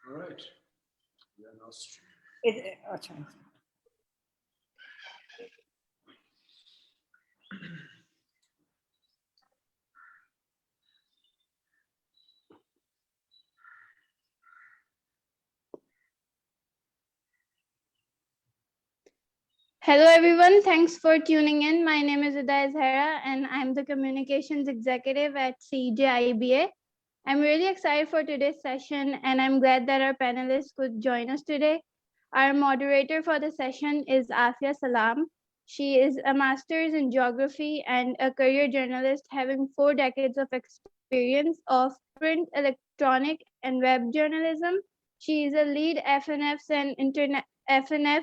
All right. We are now streaming. Hello everyone, thanks for tuning in. My name is Uday Zahra and I'm the Communications Executive at CJIBA. I'm really excited for today's session and I'm glad that our panelists could join us today. Our moderator for the session is Afia Salam. She is a master's in geography and a career journalist having 4 decades of experience of print, electronic and web journalism. She is a lead FNF's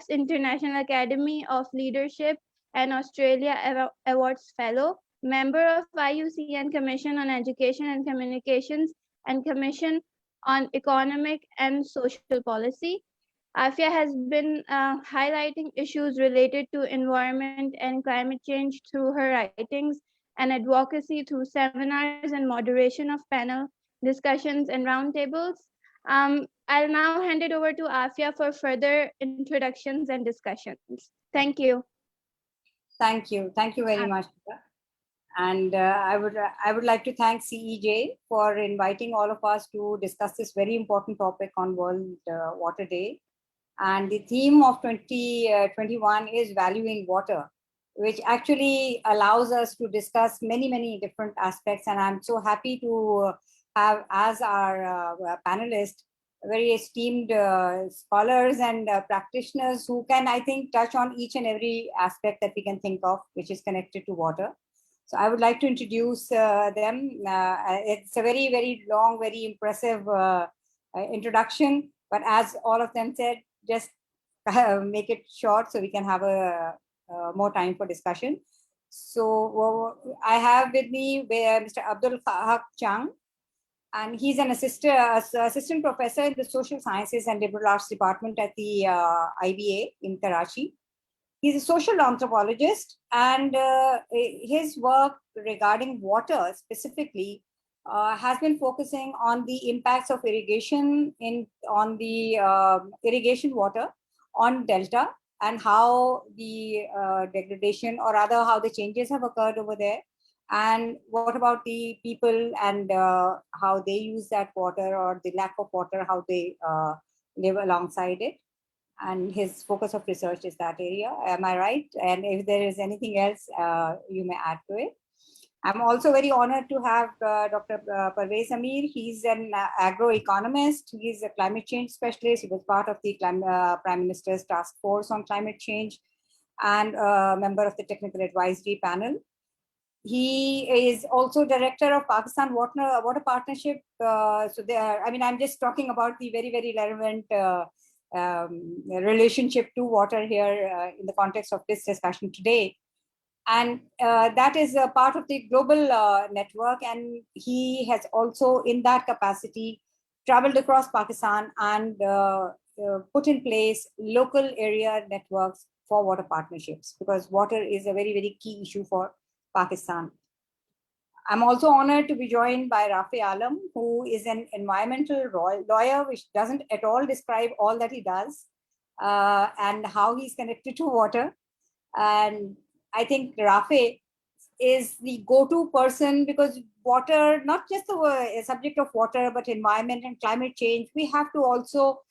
International Academy of Leadership and Australia Awards Fellow, member of IUCN Commission on Education and Communications and Commission on Economic and Social Policy. Afia has been highlighting issues related to environment and climate change through her writings and advocacy through seminars and moderation of panel discussions and roundtables. I'll now hand it over to Afia for further introductions and discussions. Thank you. Thank you very much. And I would like to thank CEJ for inviting all of us to discuss this very important topic on World Water Day. And the theme of 2021 is valuing water, which actually allows us to discuss many different aspects. And I'm so happy to have as our panelists very esteemed scholars and practitioners who can, I think, touch on each and every aspect that we can think of, which is connected to water. So I would like to introduce them. It's a very long, very impressive introduction. But as all of them said, just make it short so we can have more time for discussion. So I have with me Mr. Abdul Haq Chang, and he's an assistant professor in the Social Sciences and Liberal Arts Department at the IBA in Karachi. He's a social anthropologist, and his work regarding water specifically has been focusing on the impacts of irrigation on the irrigation water on Delta, and how the degradation, or rather how the changes have occurred over there, and what about the people and how they use that water, or the lack of water, how they live alongside it. And his focus of research is that area. Am I right? And if there is anything else, you may add to it. I'm also very honored to have Dr. Parvez Amir. He's an agroeconomist. He's a climate change specialist. He was part of the Prime Minister's Task Force on Climate Change and a member of the Technical Advisory Panel. He is also director of Pakistan Water Partnership. So there, I mean, I'm just talking about the very relevant relationship to water here in the context of this discussion today. And that is a part of the global network. And he has also, in that capacity, traveled across Pakistan and put in place local area networks for water partnerships, because water is a very key issue for Pakistan. I'm also honored to be joined by Rafi Alam, who is an environmental lawyer, which doesn't at all describe all that he does and how he's connected to water. And I think Rafi is the go-to person, because water, not just the subject of water, but environment and climate change, we have to also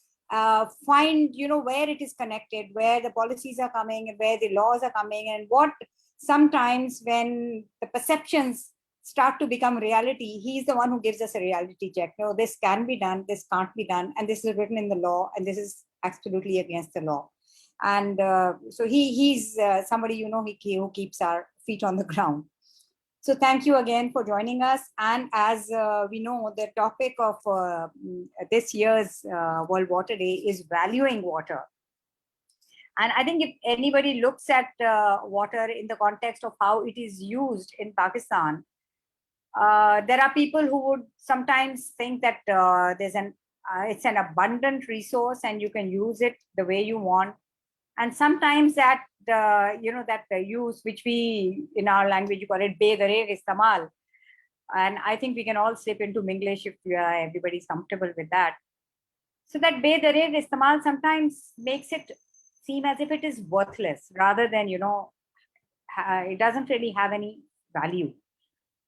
find, where it is connected, where the policies are coming and where the laws are coming, and what sometimes when the perceptions start to become reality, he's the one who gives us a reality check. No, this can be done, this can't be done, and this is written in the law, and this is absolutely against the law. And so he's somebody, who keeps our feet on the ground. So thank you again for joining us. And as we know, the topic of this year's World Water Day is valuing water. And I think if anybody looks at water in the context of how it is used in Pakistan, there are people who would sometimes think that it's an abundant resource and you can use it the way you want. And sometimes that use, which we in our language you call it begarer istamal, and I think we can all slip into Minglish if everybody's comfortable with that. So that be-dare istemal sometimes makes it seem as if it is worthless rather than, it doesn't really have any value.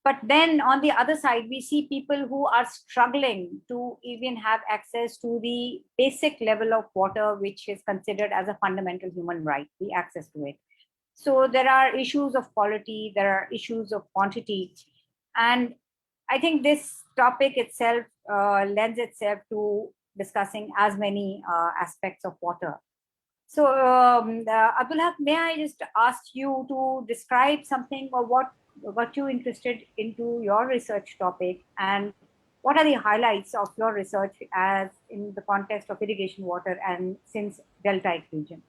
But then on the other side, we see people who are struggling to even have access to the basic level of water, which is considered as a fundamental human right, the access to it. So there are issues of quality, there are issues of quantity. And I think this topic itself lends itself to discussing as many aspects of water. So, Abdullah, may I just ask you to describe something or what got you interested into your research topic, and what are the highlights of your research as in the context of irrigation water and since deltaic region?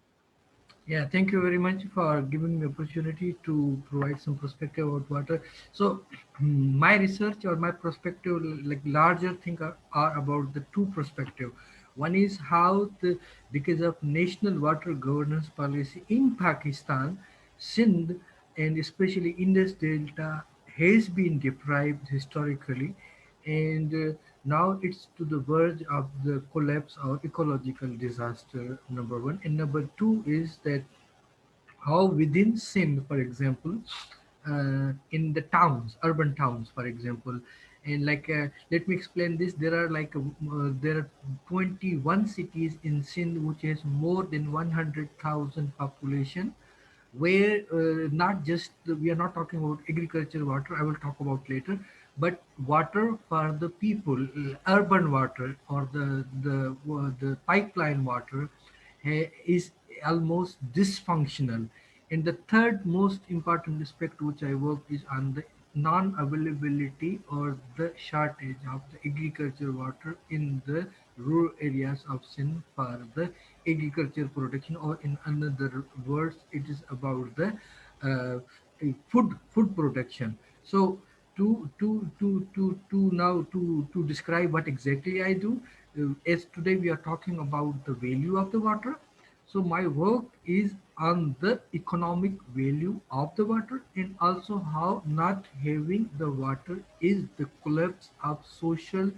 Yeah, thank you very much for giving me opportunity to provide some perspective about water. So, my research or my perspective, like larger thing, are about the two perspective. One is how because of national water governance policy in Pakistan, Sindh and especially Indus Delta has been deprived historically, and now it's to the verge of the collapse or ecological disaster. Number one, and number two is that how within Sindh, for example, in the towns, urban towns, for example, and like let me explain this. There are there are 21 cities in Sindh which has more than 100,000 population, where not just we are not talking about agriculture water. I will talk about later, but water for the people, urban water or the pipeline water is almost dysfunctional. And the third most important aspect which I work is on the non-availability or the shortage of the agriculture water in the rural areas of Sindh for the agriculture production, or in another words, it is about the uh, food production. So to describe what exactly I do, as today we are talking about the value of the water. So my work is on the economic value of the water, and also how not having the water is the collapse of social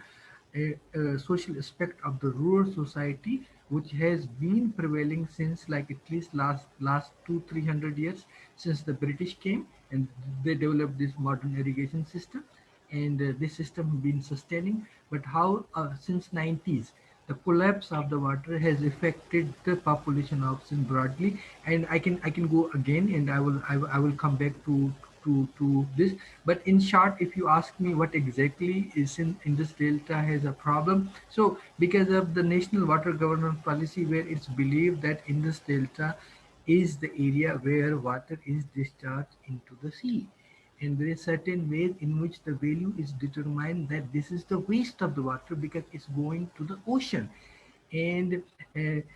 aspect of the rural society, which has been prevailing since like at least last 200-300 years, since the British came and they developed this modern irrigation system, and this system been sustaining. But how since 90s the collapse of the water has affected the population of Sin broadly, and I can go again, and I will come back to this. But in short, if you ask me what exactly is in this delta has a problem, so because of the national water governance policy, where it's believed that in this delta is the area where water is discharged into the sea, and there is certain ways in which the value is determined that this is the waste of the water because it's going to the ocean. And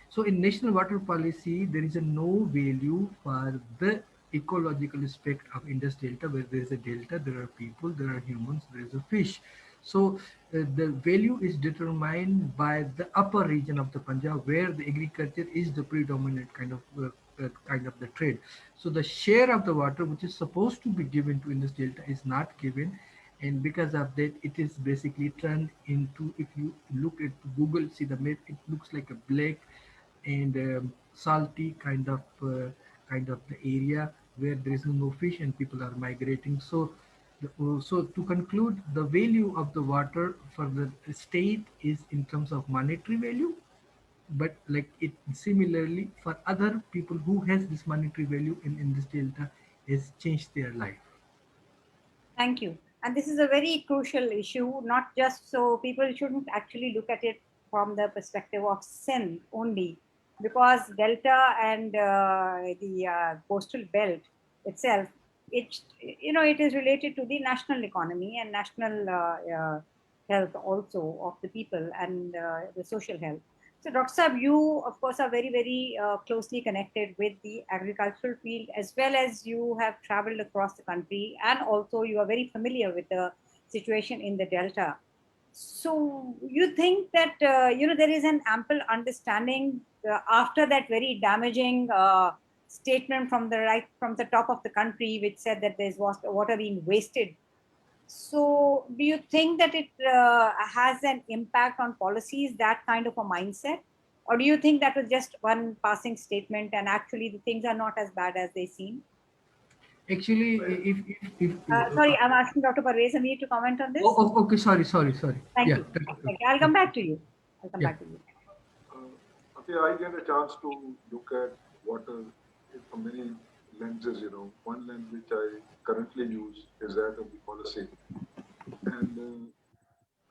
so in national water policy there is a no value for the ecological aspect of Indus Delta. Where there is a delta, there are people, there are humans, there is a fish. So the value is determined by the upper region of the Punjab, where the agriculture is the predominant kind of the trade. So the share of the water which is supposed to be given to Indus Delta is not given, and because of that it is basically turned into, if you look at Google, see the map, it looks like a black and salty kind of the area where there is no fish and people are migrating. So so to conclude, the value of the water for the state is in terms of monetary value, but like it similarly for other people who has this monetary value in this delta has changed their life. Thank you. And this is a very crucial issue, not just so people shouldn't actually look at it from the perspective of sin only, because Delta and the coastal belt itself, it is related to the national economy and national health also of the people and the social health. So, Dr. Saab, you, of course, are very, very closely connected with the agricultural field, as well as you have traveled across the country, and also you are very familiar with the situation in the Delta. So, you think that, there is an ample understanding after that very damaging statement from the top of the country, which said that there's water being wasted. So do you think that it has an impact on policies, that kind of a mindset? Or do you think that was just one passing statement and actually the things are not as bad as they seem? Actually, if Sorry, I'm asking Dr. Parvez Amir to comment on this. okay, sorry. Thank Yeah, you. Thank you. I'll come back to you. I'll come yeah. back to you. Okay, I get a chance to look at water from many lenses. One lens which I currently use is that of the policy, and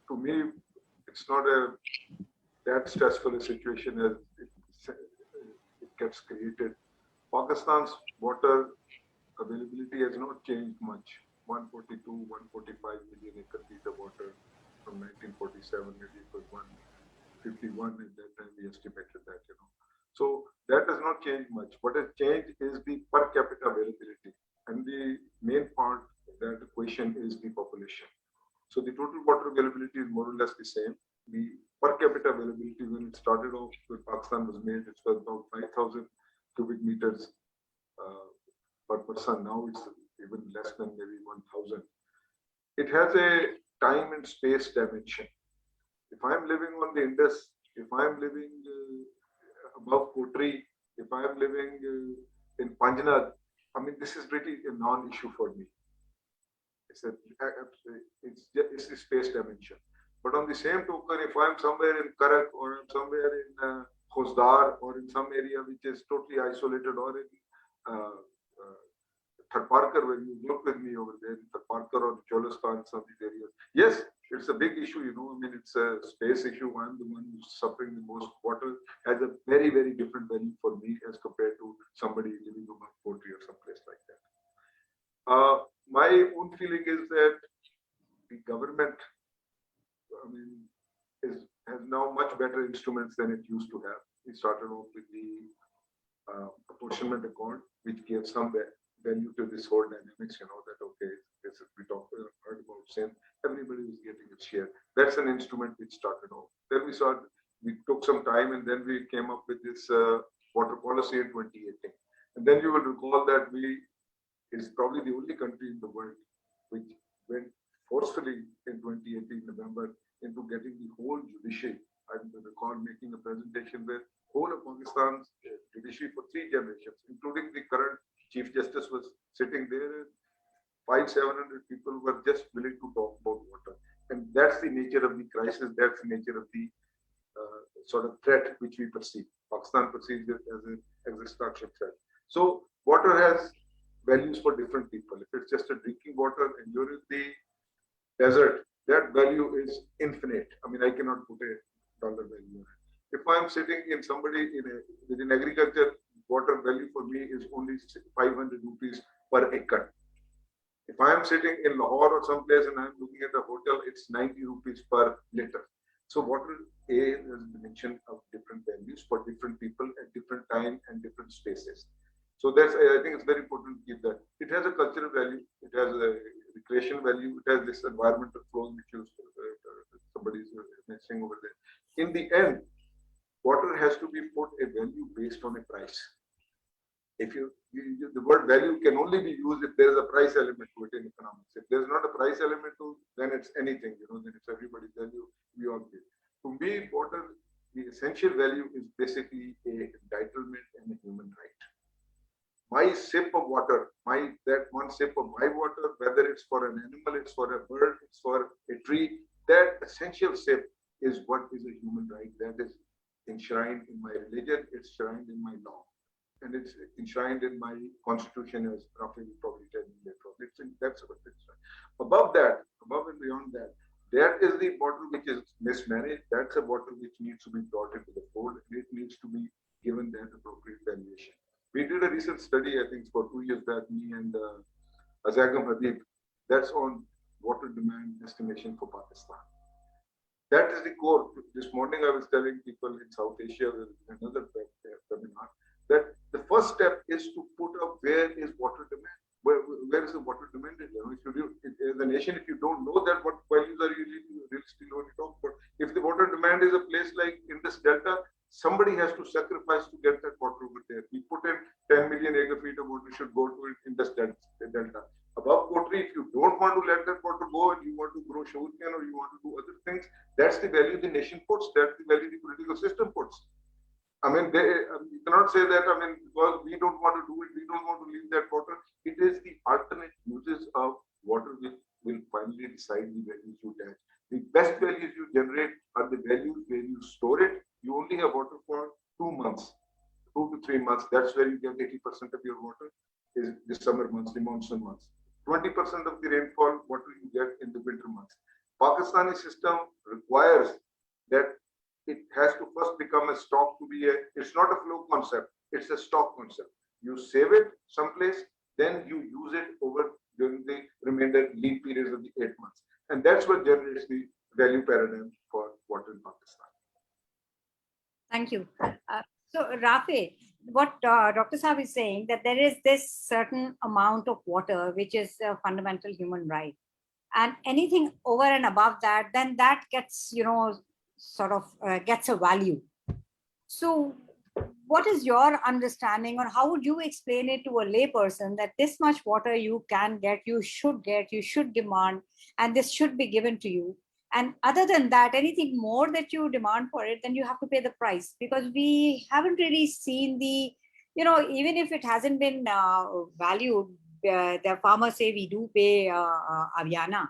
to me, it's not a that stressful a situation as it gets created. Pakistan's water availability has not changed much. 142, 145 million acre feet of water from 1947, maybe it was 151 at that time we estimated that. So that has not changed much. What has changed is the per capita availability. And the main part of that equation is the population. So the total water availability is more or less the same. The per capita availability when it started off when Pakistan was made, it was about 5,000 cubic meters uh, per person. Now it's even less than maybe 1,000. It has a time and space dimension. If I'm living on the Indus, if I'm living above Kotri, if I'm living in Panjnad, I mean, this is really a non-issue for me. It's the space dimension. But on the same token, if I'm somewhere in Karak or I'm somewhere in Khozdar or in some area which is totally isolated or in uh, uh, Tharparkar, when you work with me over there in Tharparkar or Cholistan, some of these areas. Yes, it's a big issue. I mean, it's a space issue. I'm the one who's suffering the most. Water has a very, very different value for me as compared to somebody living above Potri or someplace like that. My own feeling is that the government, I mean, has now much better instruments than it used to have. It started off with the apportionment accord, which gave some value to this whole dynamics. That okay, this is we talked heard about since everybody was getting its share. That's an instrument which started off. Then we took some time, and then we came up with this water policy in 2018. And then you will recall that we is probably the only country in the world which went forcefully in 2018 November into getting the whole judiciary. I recall making a presentation where whole of Pakistan's judiciary for 3 generations, including the current Chief Justice, was sitting there. 700 people were just willing to talk about water. And that's the nature of the crisis. That's the nature of the sort of threat which we perceive. Pakistan perceives it as an existential threat. So water has values for different people. If it's just a drinking water and you're in the desert, that value is infinite. I mean, I cannot put a dollar value on it. If I'm sitting in somebody within agriculture, water value for me is only 500 rupees per acre. If I am sitting in Lahore or someplace and I'm looking at a hotel, it's 90 rupees per liter. So water is a dimension of different values for different people at different time and different spaces. So I think it's very important to keep that. It has a cultural value. It has a recreation value. It has this environmental flow which somebody is mentioning over there. In the end, water has to be put a value based on a price. If the word value can only be used if there is a price element to it in economics. If there's not a price element to, then it's anything, then it's everybody's value. We all give. To me, water, the essential value is basically a entitlement and a human right. My sip of water, that one sip of my water, whether it's for an animal, it's for a bird, it's for a tree, that essential sip is what is a human right. That is enshrined in my religion, it's enshrined in my law, and it's enshrined in my constitution, as Rafi will probably tell you later on. That's what it's right. Above and beyond that, that is the bottle which is mismanaged. That's a bottle which needs to be brought into the fold, and it needs to be given that appropriate valuation. We did a recent study, I think, for 2 years back, me and Azagam Habib. That's on water demand estimation for Pakistan. That is the core. This morning, I was telling people in South Asia, in another webinar, that the first step is to put up where is water demand. Where is the water demanded? As a nation, if you don't know that, what values are you realistically going to talk about? If the water demand is a place like Indus Delta, somebody has to sacrifice to get that water over there. We put in 10 million acre feet of water should go to Indus Delta. Above poultry, if you don't want to let that water go and you want to grow sugarcane or you want to do other things, that's the value the nation puts, that's the value the political system puts. I mean, you cannot say that, I mean, because we don't want to do it, we don't want to leave that water. It is the alternate uses of water which will finally decide the values you attach. The best values you generate are the values where you store it. You only have water for 2 months, 2 to 3 months. That's where you get 80% of your water is the summer months, the monsoon months. 20% of the rainfall water you get in the winter months. Pakistani system requires that it has to first become a stock to be it's not a flow concept, it's a stock concept. You save it someplace, then you use it over during the remainder lean periods of the 8 months. And that's what generates the value paradigm for water in Pakistan. Thank you. So Rafe, what Dr. Saab is saying, that there is this certain amount of water which is a fundamental human right, and anything over and above that, then that gets, sort of gets a value. So what is your understanding, or how would you explain it to a layperson that this much water you can get, you should demand, and this should be given to you? And other than that, anything more that you demand for it, then you have to pay the price, because we haven't really seen the, even if it hasn't been valued, the farmers say we do pay Aviana.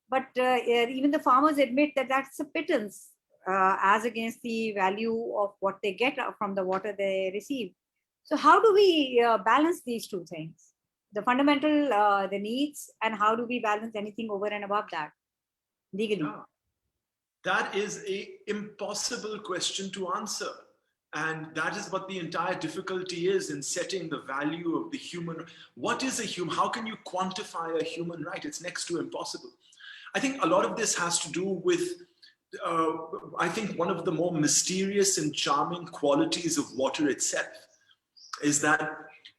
But even the farmers admit that that's a pittance as against the value of what they get from the water they receive. So how do we balance these two things? The fundamental, the needs, and how do we balance anything over and above that legally? Yeah. That is an impossible question to answer. And that is what the entire difficulty is in setting the value of the human. What is a human? How can you quantify a human right? It's next to impossible. I think a lot of this has to do with, I think one of the more mysterious and charming qualities of water itself is that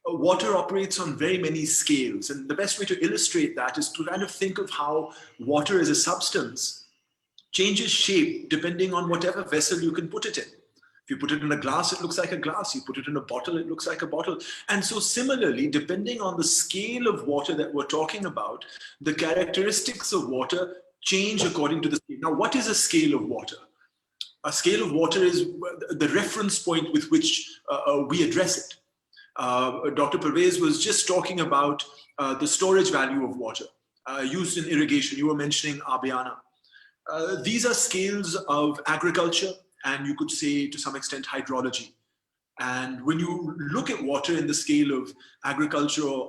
water operates on very many scales. And the best way to illustrate that is to kind of think of how water as a substance changes shape depending on whatever vessel you can put it in. If you put it in a glass, it looks like a glass. You put it in a bottle, it looks like a bottle. And so similarly, depending on the scale of water that we're talking about, the characteristics of water change according to the scale. Now, what is a scale of water? A scale of water is the reference point with which we address it. Dr. Pervez was just talking about the storage value of water used in irrigation. You were mentioning Abiana. These are scales of agriculture, and you could say to some extent hydrology. And when you look at water in the scale of agriculture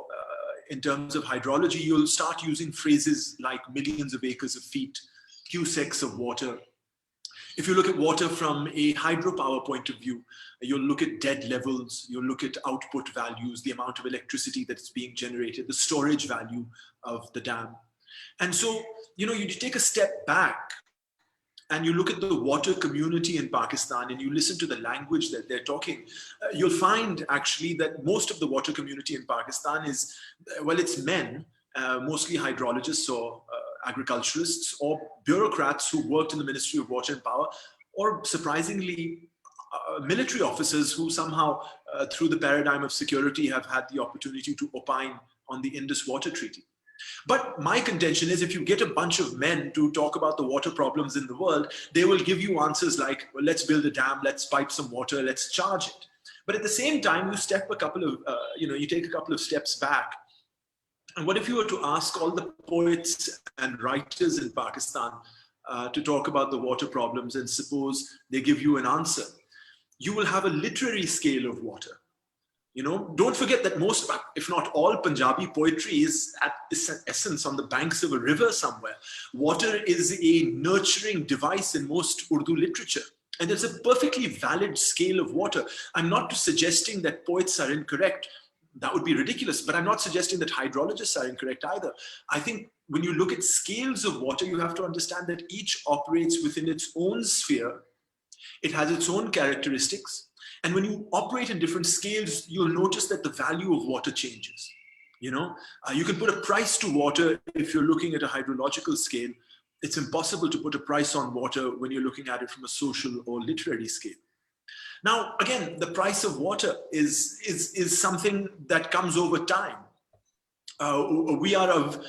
in terms of hydrology, you'll start using phrases like millions of acres of feet, cusecs of water. If you look at water from a hydropower point of view, you'll look at dead levels, you'll look at output values, the amount of electricity that's being generated, the storage value of the dam. And so, you take a step back and you look at the water community in Pakistan and you listen to the language that they're talking, you'll find actually that most of the water community in Pakistan is, well, it's men, mostly hydrologists or agriculturists or bureaucrats who worked in the Ministry of Water and Power, or surprisingly, military officers who somehow, through the paradigm of security, have had the opportunity to opine on the Indus Water Treaty. But my contention is if you get a bunch of men to talk about the water problems in the world, they will give you answers like, well, let's build a dam, let's pipe some water, let's charge it. But at the same time, you step a couple of, you take a couple of steps back. And what if you were to ask all the poets and writers in Pakistan to talk about the water problems, and suppose they give you an answer? You will have a literary scale of water. Don't forget that most, if not all, Punjabi poetry is at its essence on the banks of a river somewhere. Water is a nurturing device in most Urdu literature. And there's a perfectly valid scale of water. I'm not suggesting that poets are incorrect. That would be ridiculous. But I'm not suggesting that hydrologists are incorrect either. I think when you look at scales of water, you have to understand that each operates within its own sphere. It has its own characteristics. And when you operate in different scales, you'll notice that the value of water changes. You can put a price to water if you're looking at a hydrological scale. It's impossible to put a price on water when you're looking at it from a social or literary scale. Now, again, the price of water is something that comes over time. we are of,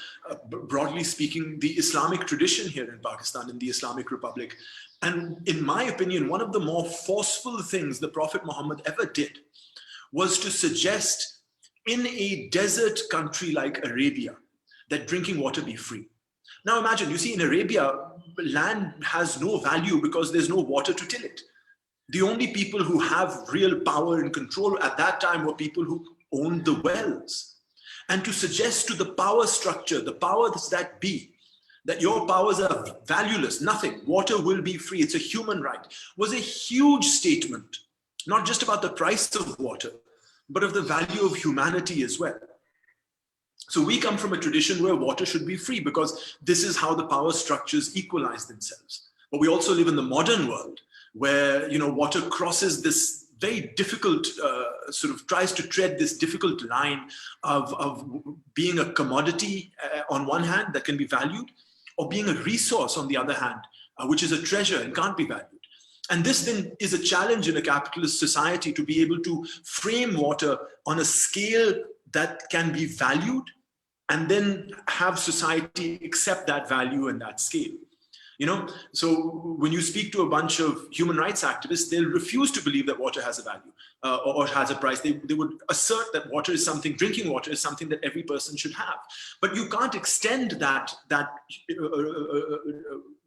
broadly speaking, the Islamic tradition here in Pakistan, in the Islamic Republic. And in my opinion, one of the more forceful things the Prophet Muhammad ever did was to suggest in a desert country like Arabia that drinking water be free. Now imagine, you see, in Arabia, land has no value because there's no water to till it. The only people who have real power and control at that time were people who owned the wells. And to suggest to the power structure, the powers that be, that your powers are valueless, nothing, water will be free, it's a human right, was a huge statement, not just about the price of water, but of the value of humanity as well. So we come from a tradition where water should be free because this is how the power structures equalize themselves. But we also live in the modern world where, you know, water crosses this very difficult, sort of tries to tread this difficult line of being a commodity on one hand that can be valued, or being a resource on the other hand, which is a treasure and can't be valued. And this then is a challenge in a capitalist society to be able to frame water on a scale that can be valued and then have society accept that value and that scale. You know, so when you speak to a bunch of human rights activists, they'll refuse to believe that water has a value or has a price. They would assert that water is something, drinking water is something that every person should have. But you can't extend that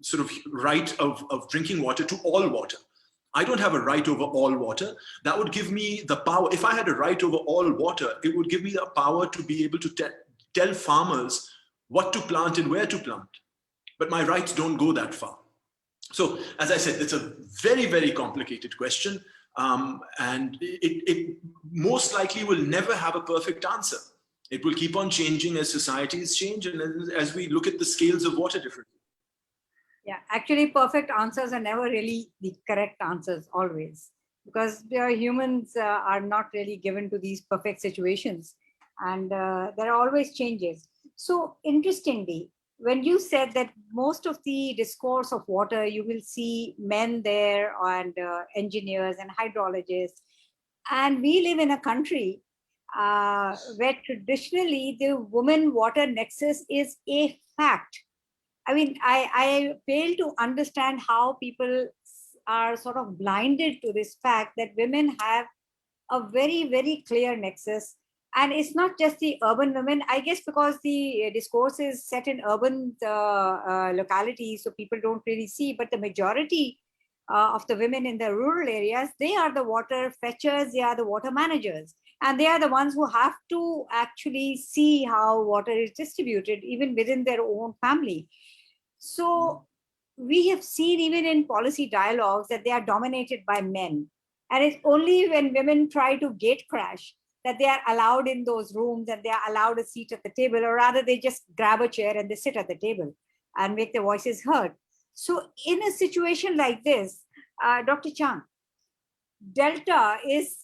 sort of right of drinking water to all water. I don't have a right over all water. That would give me the power. If I had a right over all water, it would give me the power to be able to tell farmers what to plant and where to plant. But my rights don't go that far. So, as I said, it's a very, very complicated question. And it most likely will never have a perfect answer. It will keep on changing as societies change and as we look at the scales of water differently. Yeah, actually, perfect answers are never really the correct answers always, because humans are not really given to these perfect situations, and there are always changes. So interestingly, when you said that most of the discourse of water, you will see men there and engineers and hydrologists, and we live in a country where traditionally the woman water nexus is a fact. I mean, I fail to understand how people are sort of blinded to this fact that women have a very, very clear nexus. And it's not just the urban women, I guess, because the discourse is set in urban localities, so people don't really see, but the majority of the women in the rural areas, they are the water fetchers, they are the water managers. And they are the ones who have to actually see how water is distributed, even within their own family. So we have seen even in policy dialogues that they are dominated by men. And it's only when women try to gate crash that they are allowed in those rooms and they are allowed a seat at the table, or rather they just grab a chair and they sit at the table and make their voices heard. So in a situation like this, Dr. Chang, Delta is,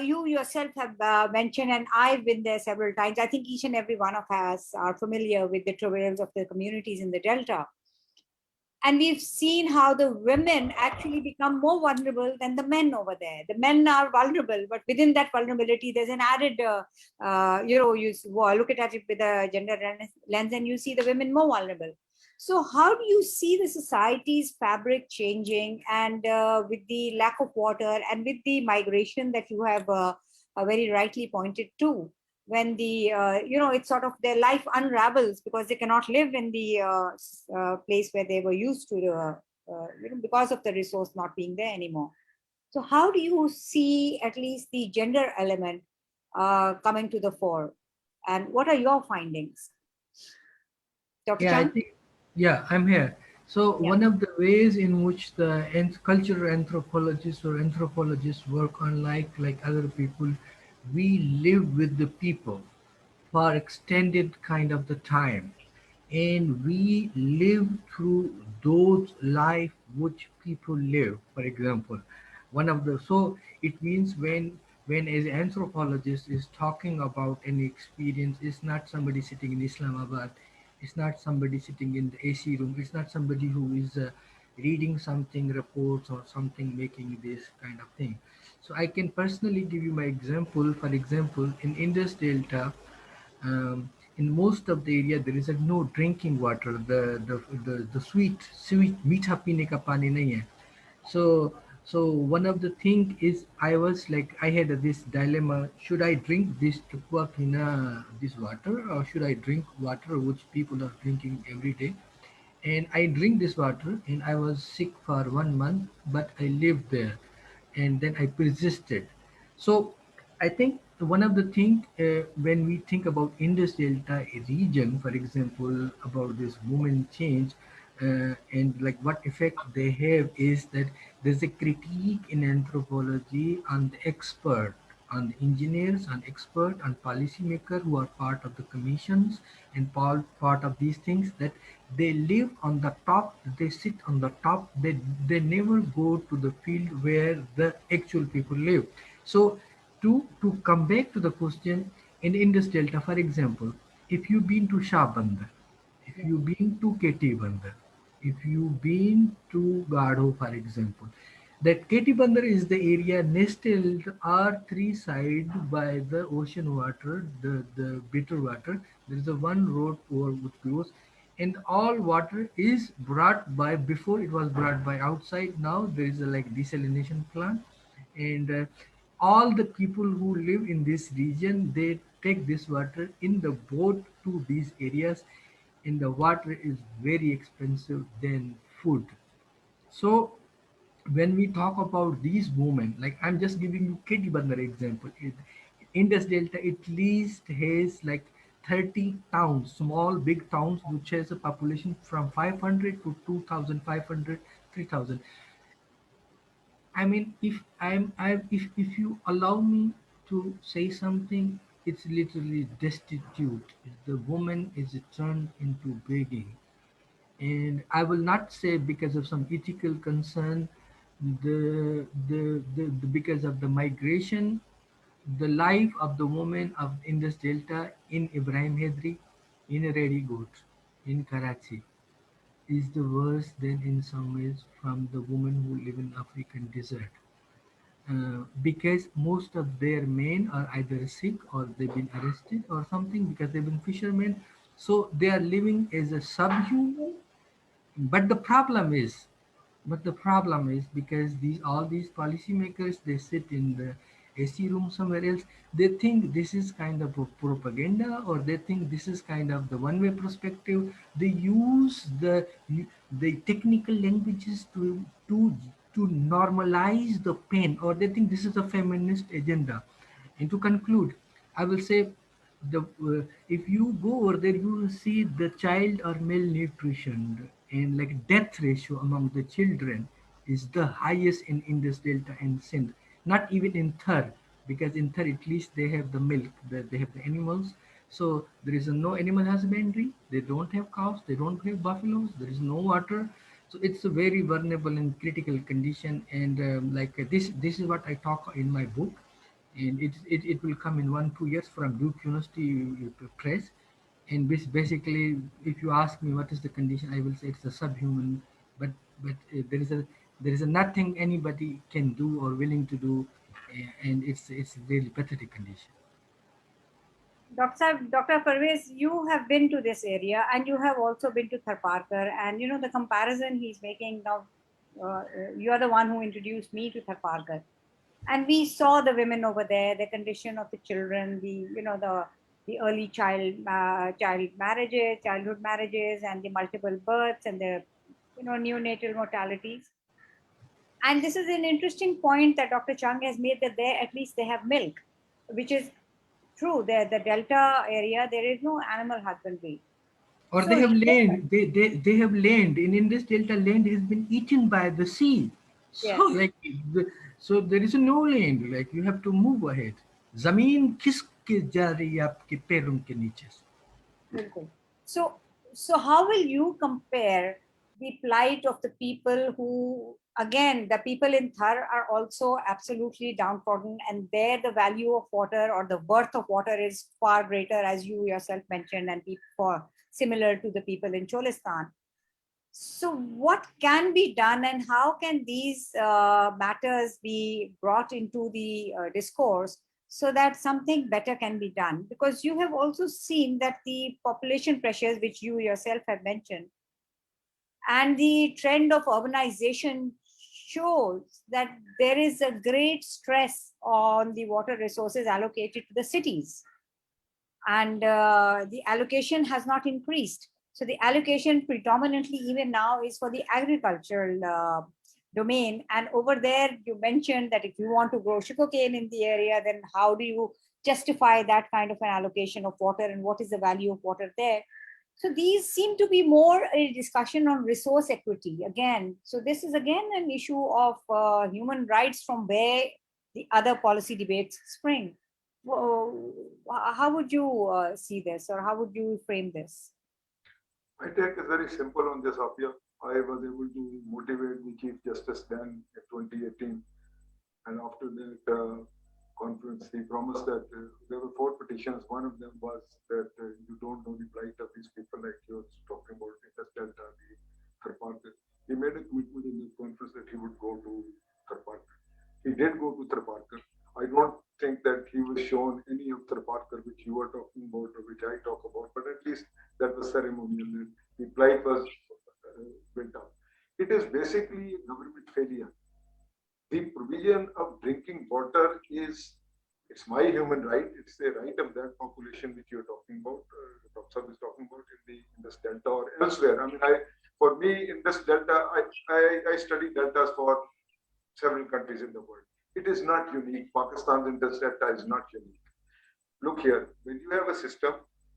you yourself have mentioned, and I've been there several times. I think each and every one of us are familiar with the travails of the communities in the Delta. And we've seen how the women actually become more vulnerable than the men over there. The men are vulnerable, but within that vulnerability, there's an added, you look at it with a gender lens and you see the women more vulnerable. So how do you see the society's fabric changing, and with the lack of water and with the migration that you have very rightly pointed to? When the it's sort of their life unravels because they cannot live in the place where they were used to, because of the resource not being there anymore. So how do you see at least the gender element coming to the fore, and what are your findings, Dr. Yeah, I Chang? think, yeah, I'm here. So Yeah. one of the ways in which the cultural anthropologists or anthropologists work, unlike other people, we live with the people for extended kind of the time, and we live through those life which people live. For example, one of the so it means when as anthropologist is talking about any experience, it's not somebody sitting in Islamabad, it's not somebody sitting in the AC room, it's not somebody who is reading something reports or something making this kind of thing. So I can personally give you my example. For example, in Indus Delta, in most of the area there is a no drinking water. The sweet मीठा पीने का पानी नहीं है. So one of the thing is I had this dilemma: should I drink this tukwakina, this water, or should I drink water which people are drinking every day? And I drink this water, and I was sick for 1 month, but I lived there, and then I persisted. So I think one of the thing, when we think about Indus Delta region, for example, about this movement change, and like what effect they have, is that there's a critique in anthropology on the expert, on the engineers, on expert, on policymaker who are part of the commissions and part of these things, that they live on the top, they sit on the top, they never go to the field where the actual people live. So to come back to the question, in Indus Delta, for example, if you've been to Shah Bandar, if Yeah. you've been to Keti Bandar, if you've been to Gadho, for example, that Keti Bandar is the area nestled are three sides by the ocean water, the bitter water. There is a one road over which goes, and all water is brought by, before it was brought by outside. Now there is a like desalination plant, and all the people who live in this region, they take this water in the boat to these areas, and the water is very expensive than food. So when we talk about these women, like I'm just giving you Keti Bandar example, Indus Delta at least has like 30 towns, small big towns, which has a population from 500 to 2,500, 3,000. I mean, if you allow me to say something, it's literally destitute. The woman is turned into begging, and I will not say because of some ethical concern, because of the migration, the life of the woman of Indus Delta in Ibrahim Hedri, in Redigoat, in Karachi, is the worse than in some ways from the women who live in African desert, because most of their men are either sick or they've been arrested or something, because they've been fishermen. So they are living as a subhuman. But the problem is because these all these policymakers, they sit in the AC room somewhere else. They think this is kind of a propaganda, or they think this is kind of the one-way perspective. They use the technical languages to normalize the pain, or they think this is a feminist agenda. And to conclude, I will say, if you go over there, you will see the child or malnutrition and like death ratio among the children is the highest in Indus Delta and Sindh. Not even in Thar, because in Thar at least they have the milk, they have the animals. So there is no animal husbandry. They don't have cows. They don't have buffaloes. There is no water. So it's a very vulnerable and critical condition. And this is what I talk in my book, and it will come in 1-2 years from Duke University Press. And basically, if you ask me what is the condition, I will say it's a subhuman, but there is a nothing anybody can do or willing to do, and it's really pathetic condition. Dr. Parvez, you have been to this area and you have also been to Tharparkar, and you know the comparison he's making now. You are the one who introduced me to Tharparkar, and we saw the women over there, the condition of the children, the early childhood marriages, and the multiple births, and the neonatal mortalities. And this is an interesting point that Dr. Chung has made, that they at least they have milk, which is true. The Delta area, there is no animal husbandry. Or So they have land. They have land in Indus Delta. Land has been eaten by the sea. So yes, like so there is no land. Like you have to move ahead. जमीन किसके जा रही है आपके पैरों के नीचे से? बिल्कुल. So how will you compare the plight of the people who, again, the people in Thar are also absolutely downtrodden, and there the value of water or the worth of water is far greater, as you yourself mentioned, and for similar to the people in Cholistan. So what can be done, and how can these matters be brought into the discourse so that something better can be done? Because you have also seen that the population pressures, which you yourself have mentioned, and the trend of urbanization shows that there is a great stress on the water resources allocated to the cities. And the allocation has not increased. So the allocation predominantly even now is for the agricultural domain. And over there, you mentioned that if you want to grow sugarcane in the area, then how do you justify that kind of an allocation of water, and what is the value of water there? So these seem to be more a discussion on resource equity again. So this is again an issue of human rights from where the other policy debates spring. Well, how would you see this, or how would you frame this? My take is very simple on this, Afia. I was able to motivate the Chief Justice then in 2018. And after that conference, he promised that there were 4 petitions. One of them was that you don't know the plight of these people, like you were talking about Indus Delta, the Tharparkar. He made a commitment in the conference that he would go to Tharparkar. He did go to Tharparkar. I don't think that he was shown any of Tharparkar which you were talking about or which I talk about, but at least that was ceremonial. The plight was built up. It is basically a government failure. The provision of drinking water is, it's my human right. It's the right of that population which you're talking about. Dr. Sab is talking about in this delta or elsewhere. I mean, for me in this delta, I study deltas for several countries in the world. It is not unique. Pakistan's Indus Delta is not unique. Look here, when you have a system,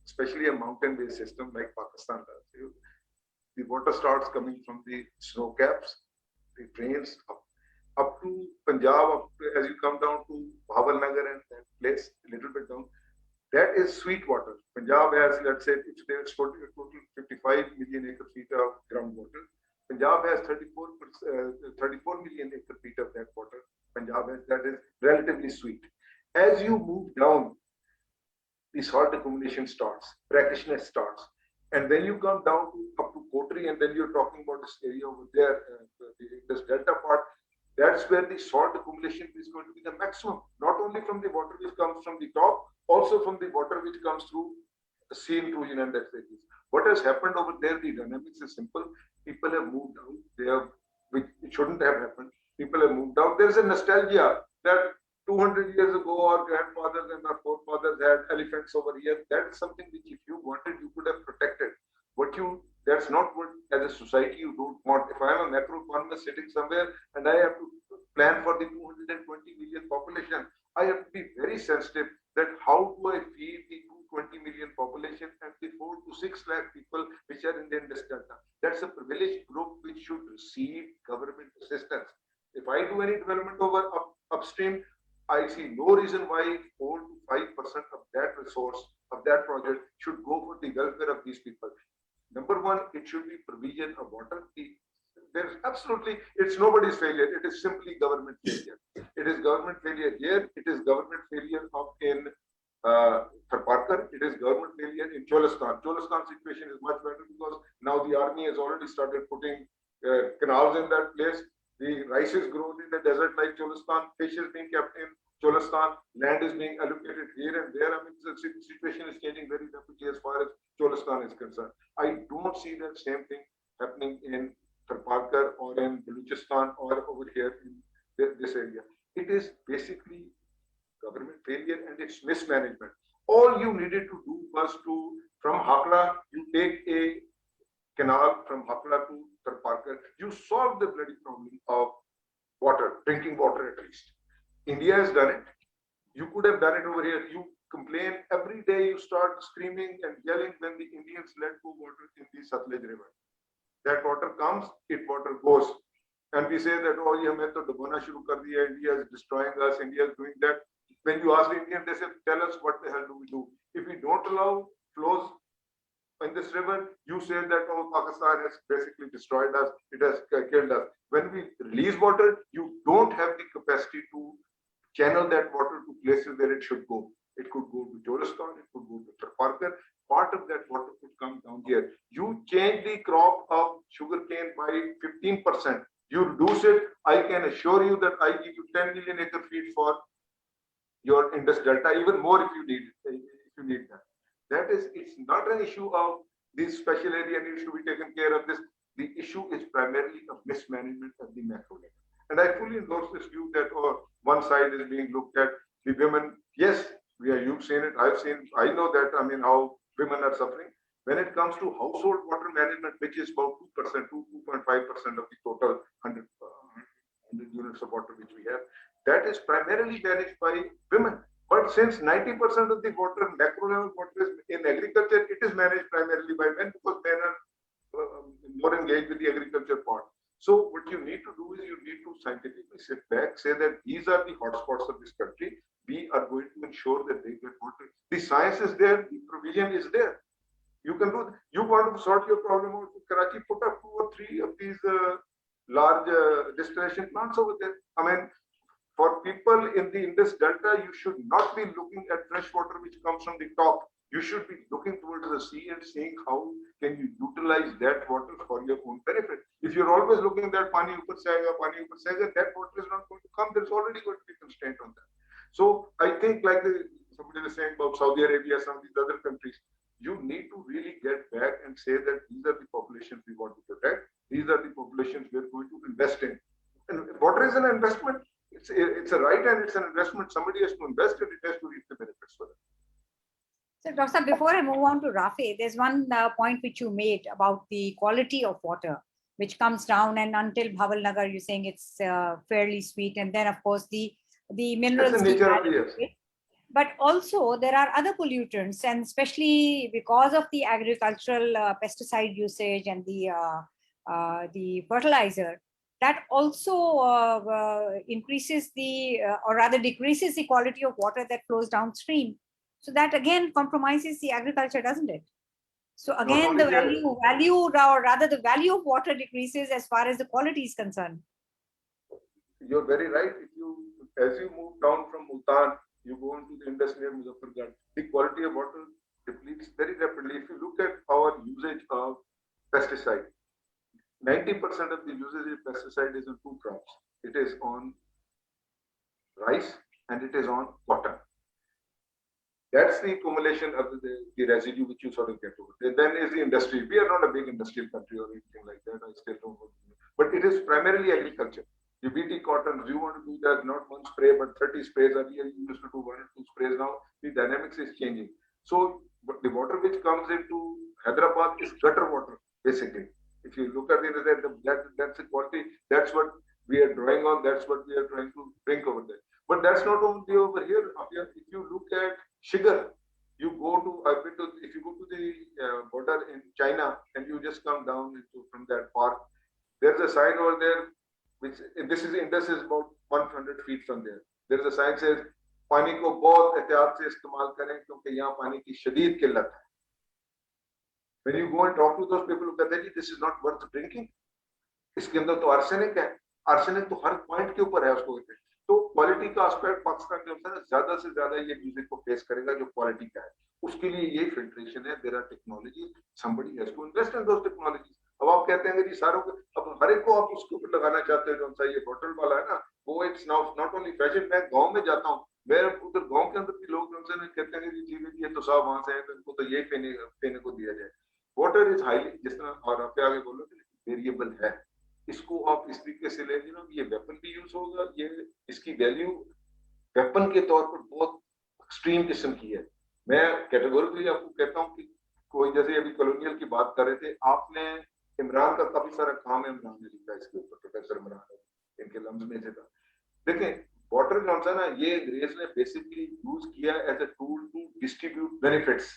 especially a mountain-based system like Pakistan does, the water starts coming from the snow caps, it drains up to Punjab, as you come down to Bhavalnagar and that place, a little bit down, that is sweet water. Punjab has, let's say, if there's total 55 million acre feet of groundwater. Punjab has 34 million acre feet of that water. Punjab has, that is relatively sweet. As you move down, the salt accumulation starts, brackish starts. And when you come down to up to Kotri, and then you're talking about this area over there, this delta part, that's where the salt accumulation is going to be the maximum, not only from the water which comes from the top, also from the water which comes through the sea intrusion and that stages. What has happened over there, the dynamics is simple. People have moved out. They have, which it shouldn't have happened. People have moved out. There's a nostalgia that 200 years ago, our grandfathers and our forefathers had elephants over here. That is something which, if you wanted, you could have protected. That's not what, as a society, you don't want. If I'm a macroeconomist sitting somewhere and I have to plan for the 220 million population, I have to be very sensitive that how do I feed the 220 million population and the 4 to 6 lakh people which are in the Indus Delta. That's a privileged group which should receive government assistance. If I do any development over upstream, I see no reason why 4 to 5% of that resource, of that project, should go for the welfare of these people. Number one, it should be provision of water. There's absolutely, it's nobody's failure. It is simply government failure. It is government failure here. It is government failure in Tharparkar. It is government failure in Cholistan. Cholistan situation is much better because now the army has already started putting canals in that place. The rice is grown in the desert like Cholistan. Fish is being kept in Cholistan. Land is being allocated here and there. I mean, the situation is changing very rapidly as far as Cholistan is concerned. I don't see that same thing happening in Tharparkar or in Baluchistan or over here in this area. It is basically government failure and its mismanagement. All you needed to do was to, from Hakla, you take a canal from Hakla to Tharparkar, you solve the bloody problem of water, drinking water at least. India has done it. You could have done it over here. You complain every day, you start screaming and yelling when the Indians let go water in the Satluj River. That water comes, water goes. And we say that, oh, ye humne to dabona shuru kar diya, India is destroying us, India is doing that. When you ask the Indian, they say, tell us what the hell do we do? If we don't allow flows in this river, you say that, oh, Pakistan has basically destroyed us, it has killed us. When we release water, you don't have the capacity to channel that water to places where it should go. It could go to Cholistan, it could go to Tharparkar. Part of that water could come down here. You change the crop of sugarcane by 15%. You reduce it, I can assure you that I give you 10 million acre feet for your Indus Delta even more if you need that. That is, it's not an issue of this special area needs to be taken care of. This, the issue is primarily of mismanagement at the macro level. And I fully endorse this view that one side is being looked at the women. Yes, you've seen it. I've seen. I know that. I mean, how women are suffering when it comes to household water management, which is about 2%, 2.5% of the total 100 units of water which we have. That is primarily managed by women. But since 90% of the water, macro level water is in agriculture, it is managed primarily by men because men are more engaged with the agriculture part. So what you need to do is you need to scientifically sit back, say that these are the hotspots of this country. We are going to ensure that they get water. The science is there, the provision is there. You can do. You want to sort your problem out. Karachi put up 2 or 3 of these large distillation plants over there. I mean, for people in the Indus Delta, you should not be looking at fresh water which comes from the top. You should be looking towards the sea and seeing how can you utilize that water for your own benefit. If you're always looking at pani upar se aega, that water is not going to come. There's already going to be constraint on that. So I think, like somebody was saying about Saudi Arabia, some of these other countries, you need to really get back and say that these are the populations we want to protect. These are the populations we're going to invest in. And water is an investment. It's a right and it's an investment. Somebody has to invest and it has to reap the benefits for it. So, Dr. before I move on to Rafi, there's one point which you made about the quality of water, which comes down, and until Bhaval Nagar, you're saying it's fairly sweet, and then of course the minerals. That's the nature of the earth. But also there are other pollutants, and especially because of the agricultural pesticide usage and the fertilizer, that also increases or rather decreases the quality of water that flows downstream. So that again compromises the agriculture, doesn't it? So again, the value, or rather the value of water decreases as far as the quality is concerned. You're very right. As you move down from Multan, you go into the Indus near Muzaffargarh, the quality of water depletes very rapidly. If you look at our usage of pesticide, 90% of the usage of pesticide is on 2 crops. It is on rice and it is on cotton. That's the accumulation of the residue which you sort of get over. Then is the industry. We are not a big industrial country or anything like that. I still don't know. But it is primarily agriculture. You BT cotton, you want to do that, not 1 spray, but 30 sprays. Earlier you used to do 1 or 2 sprays. Now the dynamics is changing. So the water which comes into Hyderabad is gutter water, basically. If you look at that's the quality. That's what we are drawing on. That's what we are trying to bring over there. But that's not only over here. If you look at sugar, if you go to the border in China and you just come down from that park, there's a sign over there, which this is Indus is about 100 feet from there. There's a sign says, "पानी को बहुत एहतियात से इस्तेमाल करें क्योंकि यहाँ पानी की शदीद किल्लत है." When you go and talk to those people who say, "This is not worth drinking," इसके अंदर तो आर्सेनिक है, आर्सेनिक तो हर पॉइंट के ऊपर है उसको कहते हैं। तो क्वालिटी का एस्पेक्ट पाकिस्तान के अनुसार ज्यादा से ज्यादा ये म्यूजिक को फेस करेगा जो क्वालिटी का है। उसके लिए ये फिल्ट्रेशन है, there are technology, somebody has to invest in those technologies. अब आप कहते हैं कि सारों को अब हर एक को आप उसके ऊपर लगाना चाहते हो, जो सा ये बोतल वाला है ना, वो इट्स नॉट ओनली फैशन। मैं गांव में जाता हूं, मेरे उधर गांव के अंदर भी लोग उनसे कहते हैं कि जी ये तो साहब वहां से है, तो इनको तो ये पीने को दिया जाए। वाटर इज हाईली, जिस तरह और आप आगे बोलो वेरिएबल है, इसको आप इस तरीके से लेंगे ना, ये वेपन भी यूज होगा, ये इसकी वैल्यू वेपन के तौर पर बहुत एक्सट्रीम किस्म की है। मैं कैटेगोरिकली आपको कहता हूँ कि कोई जैसे अभी कॉलोनियल की बात कर रहे थे, आपने इमरान का काफी सारा काम है, इमरान ने लिखा इसके ऊपर, प्रोफेसर इमरान इनके लम्स में से था। देखें वाटर जो है ना, ये अंग्रेज ने बेसिकली यूज किया as a tool to distribute benefits.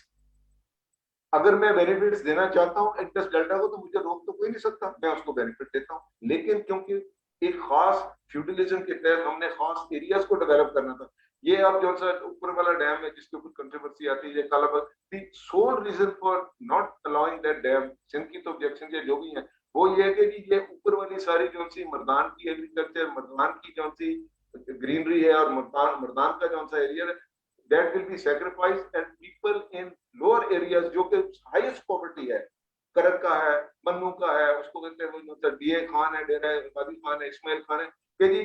अगर मैं बेनिफिट्स देना चाहता हूँ इंडस डेल्टा को, तो मुझे रोक तो कोई नहीं सकता, मैं उसको बेनिफिट देता हूँ। लेकिन क्योंकि एक खास फ्यूडलिज्म के तहत हमने खास एरियाज को डेवलप करना था। ये अब जो सा ऊपर वाला डैम है जिसके ऊपर कंट्रोवर्सी आती है, Kalabagh, the sole reason for not allowing that dam, Sindh की तो ऑब्जेक्शन ये जो भी है वो ये है कि ये ऊपर वाली सारी जो सी मर्दान की एग्रीकल्चर, मर्दान की जो सी ग्रीनरी है और मर्दान का जो सा एरिया है, that will be sacrificed and people in lower areas जो कि highest poverty है, करक का है, मन्नू का है, उसको कहते हैं मतलब डीए खान है, डेरा है, वादी खान है, इस्माइल खान है, कि जी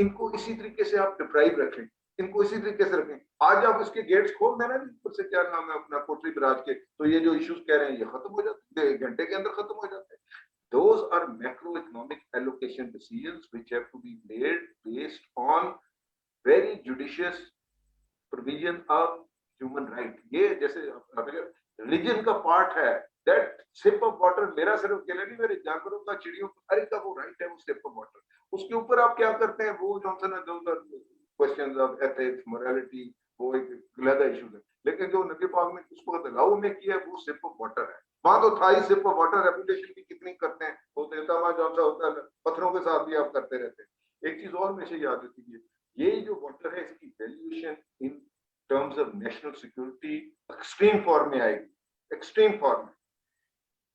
इनको इसी तरीके से आप डिप्राइव रखें। इनको इसी तरीके से रखें। आज आप इसके गेट्स खोल देना जी, ऊपर से क्या नाम है अपना कोटरी बराज के, तो ये जो इश्यूज कह रहे हैं ये खत्म हो जाते हैं, 1 घंटे के अंदर खत्म हो जाते हैं। Those are macroeconomic allocation decisions which have to be made based on very judicious provision of human right. ये जैसे रिलीजन का पार्ट है, that sip of water मेरा सिर्फ अकेले नहीं, मेरे जानवरों का, चिड़ियों का, हर एक का वो राइट है, वो sip of water। उसके ऊपर आप क्या करते हैं, वो जॉनसन है, those are questions of ethics, morality, वो एक अलग इशू है। लेकिन जो नबी पाक ने उस वक्त अलाउ में किया है वो सिप ऑफ वाटर है। वहां तो था ही सिप ऑफ वाटर, रेपुटेशन की कितनी करते हैं, वो देता वहां जौन सा होता है, पत्थरों के साथ भी आप करते रहते हैं। एक चीज और मुझे याद होती है, ये जो वाटर है इसकी valuation in terms of national security extreme form में आएगी, एक्सट्रीम फॉर्म में।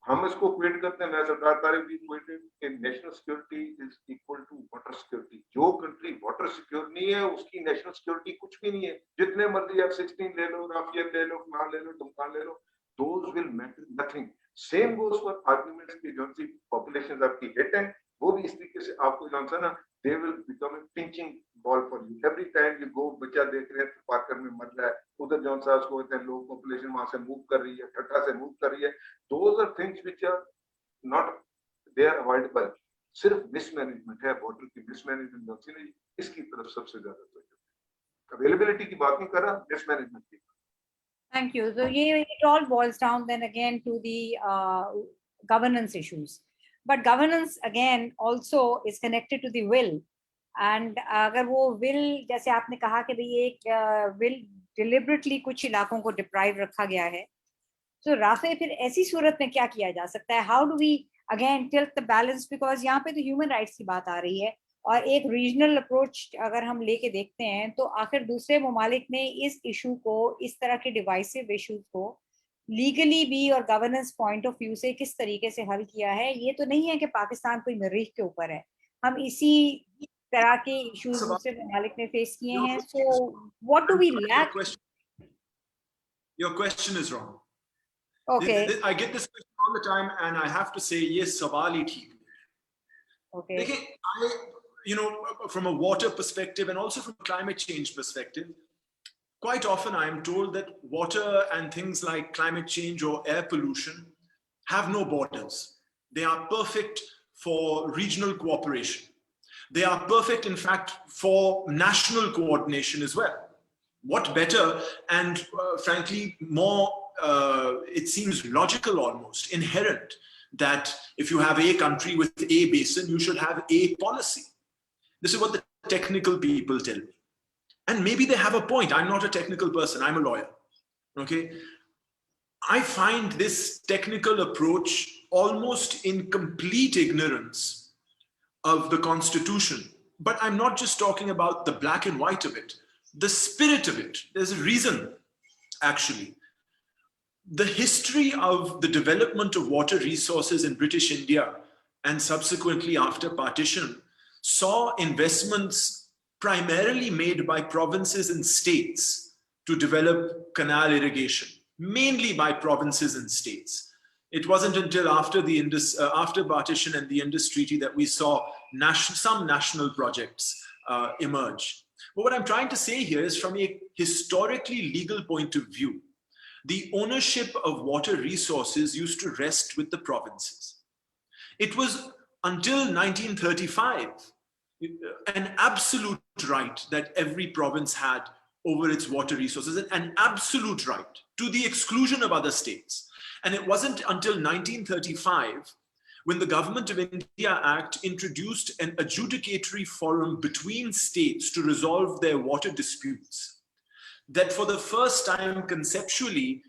हम इसको क्वेट करते हैं, मैं सरदार तारिक भी क्वेटेड कि national security is equal to water security. जो कंट्री वाटर सिक्योर नहीं है उसकी नेशनल सिक्योरिटी कुछ भी नहीं है। जितने मर्जी आप 16 ले लो, राफियत ले लो, फलान ले लो, टमकान ले लो, those will matter nothing. Same goes for arguments की जो सी populations आपकी hit हैं, वो भी इस तरीके से आपको जो है ना, they will become a pinching ball for you. Every time you go, बच्चा देख रहे हैं पार्कर में मर रहा है, उधर जौन सा उसको कहते हैं लोग पॉपुलेशन वहां से मूव कर रही है, ठट्टा से मूव कर रही है। Those are things which are not, they are avoidable. सिर्फ मिसमैनेजमेंट है, वाटर की मिसमैनेजमेंट जो सी नहीं, इसकी तरफ सबसे ज्यादा तो अवेलेबिलिटी की बात नहीं कर रहा, मिसमैनेजमेंट की। Thank you. So it all boils down then again to the governance issues. But governance again also is connected to the will. And अगर वो will, जैसे आपने कहा कि भाई एक will deliberately कुछ इलाकों को deprive रखा गया है, तो राफे फिर ऐसी सूरत में क्या किया जा सकता है? How do we again tilt the balance? Because यहाँ पे तो human rights की बात आ रही है, और एक रीजनल अप्रोच अगर हम लेके देखते हैं तो आखिर दूसरे ममालिक ने इस इशू को, इस तरह के डिवाइसिव इशूज को लीगली भी और गवर्नेंस पॉइंट ऑफ व्यू से किस तरीके से हल किया है। ये तो नहीं है कि पाकिस्तान कोई मरीख के ऊपर है, हम इसी तरह के इश्यूज दूसरे ममालिक ने फेस किए हैं। So what do we lack? Your question is wrong. Okay. I get this question all the time and I have to say yes, सवाल ही ठीक है। Okay. देखिए, from a water perspective and also from a climate change perspective, quite often I am told that water and things like climate change or air pollution have no borders. They are perfect for regional cooperation. They are perfect, in fact, for national coordination as well. What better and frankly more, it seems logical almost, inherent, that if you have a country with a basin, you should have a policy. This is what the technical people tell me. And maybe they have a point. I'm not a technical person, I'm a lawyer. Okay. I find this technical approach almost in complete ignorance of the Constitution. But I'm not just talking about the black and white of it, the spirit of it. There's a reason, actually. The history of the development of water resources in British India and subsequently after partition saw investments primarily made by provinces and states to develop canal irrigation, mainly by provinces and states. It wasn't until after the after partition and the Indus Treaty that we saw some national projects emerge. But what I'm trying to say here is, from a historically legal point of view, the ownership of water resources used to rest with the provinces. It was until 1935 an absolute right that every province had over its water resources, an absolute right to the exclusion of other states. And it wasn't until 1935 when the Government of India Act introduced an adjudicatory forum between states to resolve their water disputes that for the first time conceptually,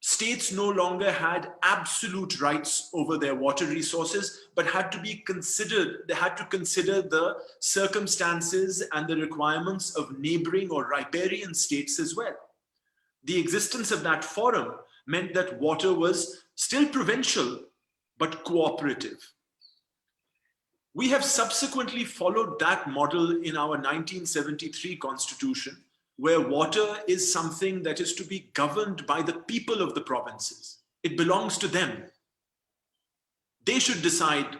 states no longer had absolute rights over their water resources, but had to be considered, they had to consider the circumstances and the requirements of neighboring or riparian states as well. The existence of that forum meant that water was still provincial, but cooperative. We have subsequently followed that model in our 1973 Constitution, where water is something that is to be governed by the people of the provinces. It belongs to them. They should decide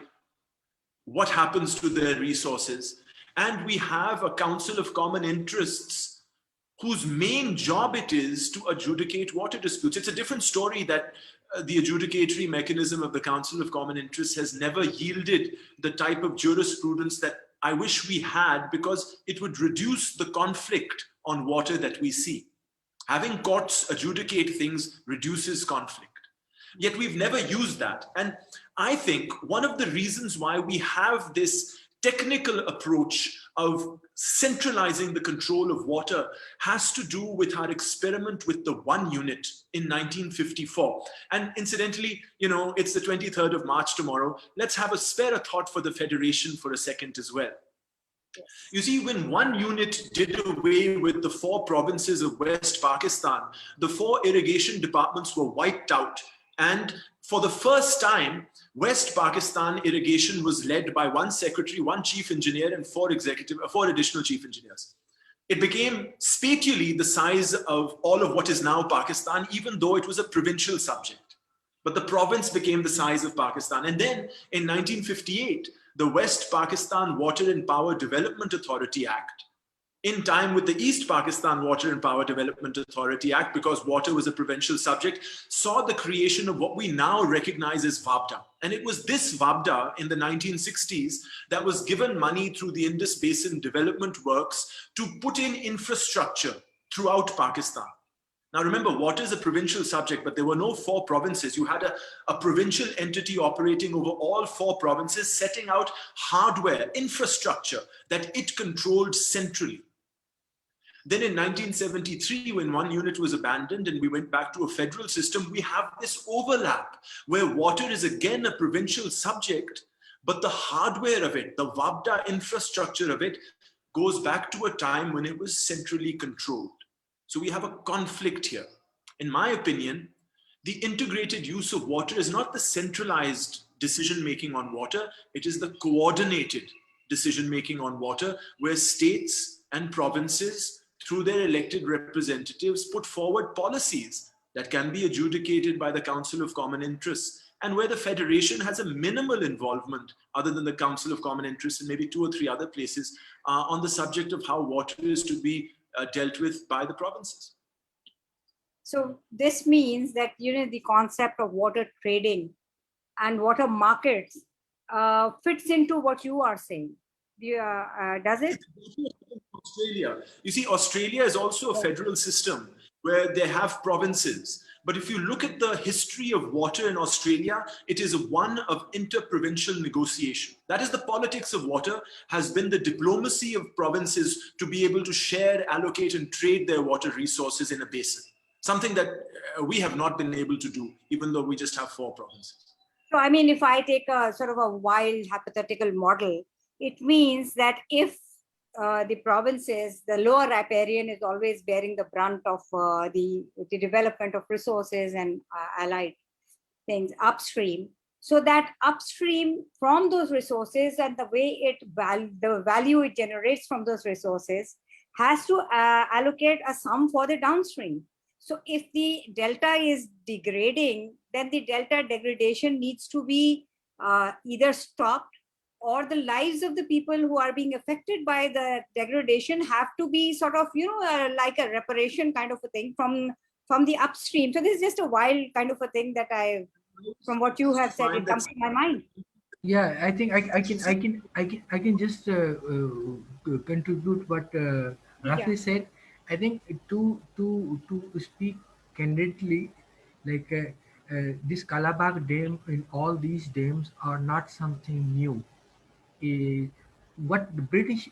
what happens to their resources. And we have a Council of Common Interests whose main job it is to adjudicate water disputes. It's a different story that the adjudicatory mechanism of the Council of Common Interest has never yielded the type of jurisprudence that I wish we had, because it would reduce the conflict on water that we see. Having courts adjudicate things reduces conflict. Yet we've never used that. And I think one of the reasons why we have this technical approach of centralizing the control of water has to do with our experiment with the 1 unit in 1954. And incidentally, it's the 23rd of March tomorrow. Let's have a spare thought for the Federation for a second as well. You see, when 1 unit did away with the 4 provinces of West Pakistan, the 4 irrigation departments were wiped out. And for the first time, West Pakistan irrigation was led by 1 secretary, 1 chief engineer, and 4 additional chief engineers. It became spatially the size of all of what is now Pakistan, even though it was a provincial subject. But the province became the size of Pakistan. And then in 1958, the West Pakistan Water and Power Development Authority Act, in time with the East Pakistan Water and Power Development Authority Act, because water was a provincial subject, saw the creation of what we now recognize as VABDA. And it was this VABDA in the 1960s that was given money through the Indus Basin Development Works to put in infrastructure throughout Pakistan. Now remember, water is a provincial subject, but there were no 4 provinces. You had a provincial entity operating over all 4 provinces, setting out hardware, infrastructure that it controlled centrally. Then in 1973, when 1 unit was abandoned and we went back to a federal system, we have this overlap where water is again a provincial subject, but the hardware of it, the VABDA infrastructure of it, goes back to a time when it was centrally controlled. So we have a conflict here. In my opinion, the integrated use of water is not the centralized decision-making on water, it is the coordinated decision-making on water, where states and provinces, through their elected representatives, put forward policies that can be adjudicated by the Council of Common Interests, and where the Federation has a minimal involvement, other than the Council of Common Interests and maybe 2 or 3 other places, on the subject of how water is to be dealt with by the provinces. So this means that, the concept of water trading and water markets fits into what you are saying. Does it? Australia. You see, Australia is also a federal system where they have provinces. But if you look at the history of water in Australia, it is one of inter-provincial negotiation. That is the politics of water, has been the diplomacy of provinces to be able to share, allocate, and trade their water resources in a basin. Something that we have not been able to do, even though we just have 4 provinces. So, I mean, if I take a sort of a wild hypothetical model, it means that if the provinces, the lower riparian is always bearing the brunt of the development of resources and allied things upstream. So that upstream from those resources and the way the value it generates from those resources has to allocate a sum for the downstream. So if the delta is degrading, then the delta degradation needs to be either stopped, or the lives of the people who are being affected by the degradation have to be sort of, like a reparation kind of a thing from the upstream. So this is just a wild kind of a thing that from what you have said, it comes to my mind. Yeah, I think I can just contribute what Rafi said. I think to speak candidly, like this Kalabag Dam and all these dams are not something new. Eh, what the British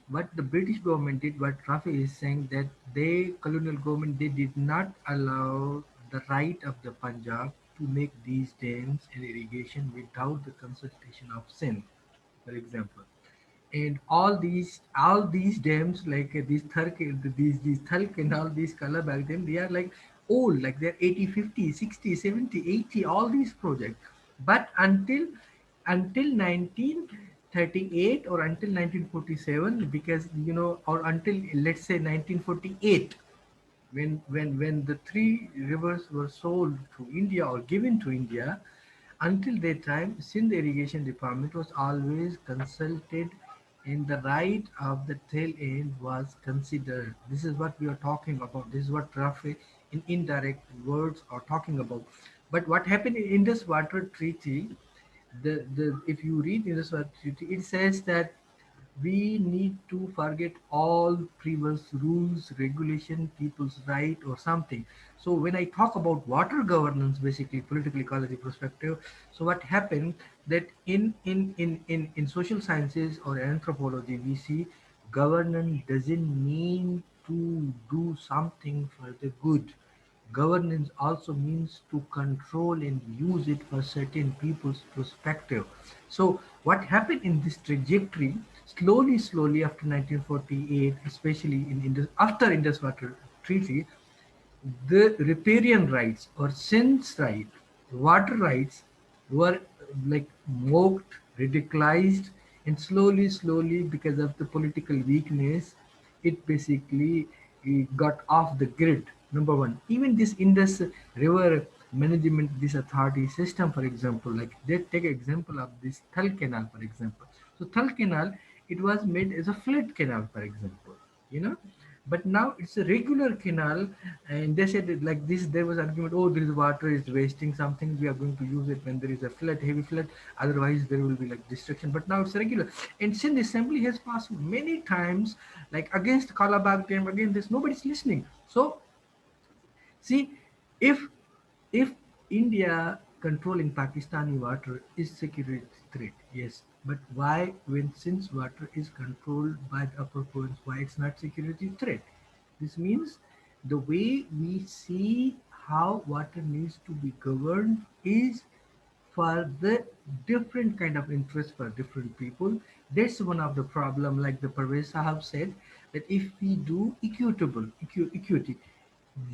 government did, what Rafi is saying, that they colonial government, they did not allow the right of the Punjab to make these dams and irrigation without the consultation of Sindh, for example. And all these dams, like these Thalk and all these Kalabag dam, they are like old, like they're 80, 50, 60, 70, 80, all these projects. But until 1938 or until 1947, because or until, let's say, 1948, when the 3 rivers were sold to India or given to India, until that time, Sindh Irrigation Department was always consulted and the right of the tail end was considered. This is what we are talking about. This is what Rafe in indirect words are talking about. But what happened in Indus Water Treaty, the if you read Indus Water Treaty, it says that we need to forget all previous rules, regulation, people's right, or something. So when I talk about water governance, basically political ecology perspective, so what happened that in social sciences or anthropology, we see governance doesn't mean to do something for the good. Governance also means to control and use it for certain people's perspective. So what happened in this trajectory, slowly after 1948, especially after Indus Water Treaty, the riparian rights or sense right, water rights were like mocked, ridiculized, and slowly, because of the political weakness, it basically got off the grid. Number one, even this Indus River management, this authority system, for example, like they take example of this Thal Canal, for example. So Thal Canal, it was made as a flood canal, for example, you know, but now it's a regular canal, and they said it like this. There was argument, oh, there is water is wasting something, we are going to use it when there is a flood, heavy flood, otherwise there will be like destruction. But now it's regular, and since assembly has passed many times like against Kalabag dam, again this, nobody's listening. So see, if if India controlling Pakistani water is security threat, yes. But why, when since water is controlled by the upper province, why it's not security threat? This means the way we see how water needs to be governed is for the different kind of interest for different people. That's one of the problem. Like the Parvez Sahab said, that if we do equity,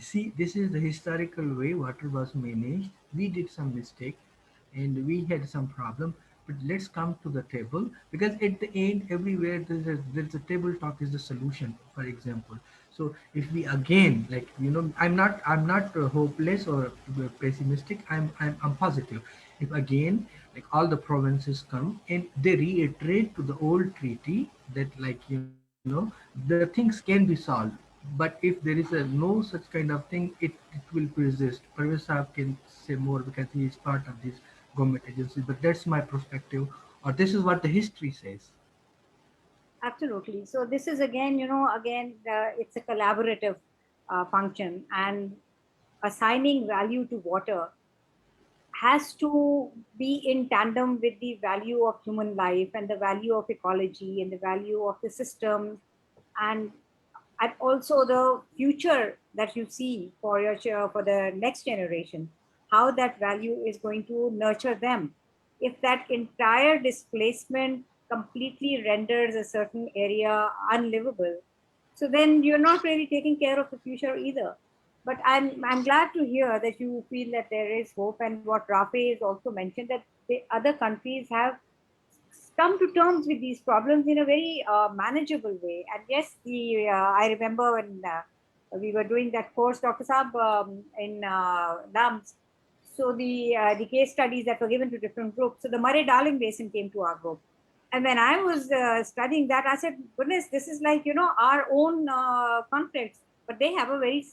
see, this is the historical way water was managed. We did some mistake and we had some problem, but let's come to the table, because at the end everywhere there's a table talk is the solution, for example. So if we again, like, I'm not hopeless or pessimistic, I'm positive. If again, like, all the provinces come and they reiterate to the old treaty that, like, the things can be solved, but if there is a no such kind of thing, it will persist. Parvez Sahab can say more because he is part of these government agencies, but that's my perspective, or this is what the history says. Absolutely. So this is again, again, it's a collaborative function, and assigning value to water has to be in tandem with the value of human life and the value of ecology and the value of the system, and also the future that you see for for the next generation, how that value is going to nurture them. If that entire displacement completely renders a certain area unlivable, so then you're not really taking care of the future either. But I'm glad to hear that you feel that there is hope, and what Rafe has also mentioned, that the other countries have come to terms with these problems in a very manageable way. And yes, the I remember when we were doing that course, Dr. Saab, in LAMS. So the case studies that were given to different groups. So the Murray-Darling Basin came to our group. And when I was studying that, I said, goodness, this is like, our own conflicts, but they have a very,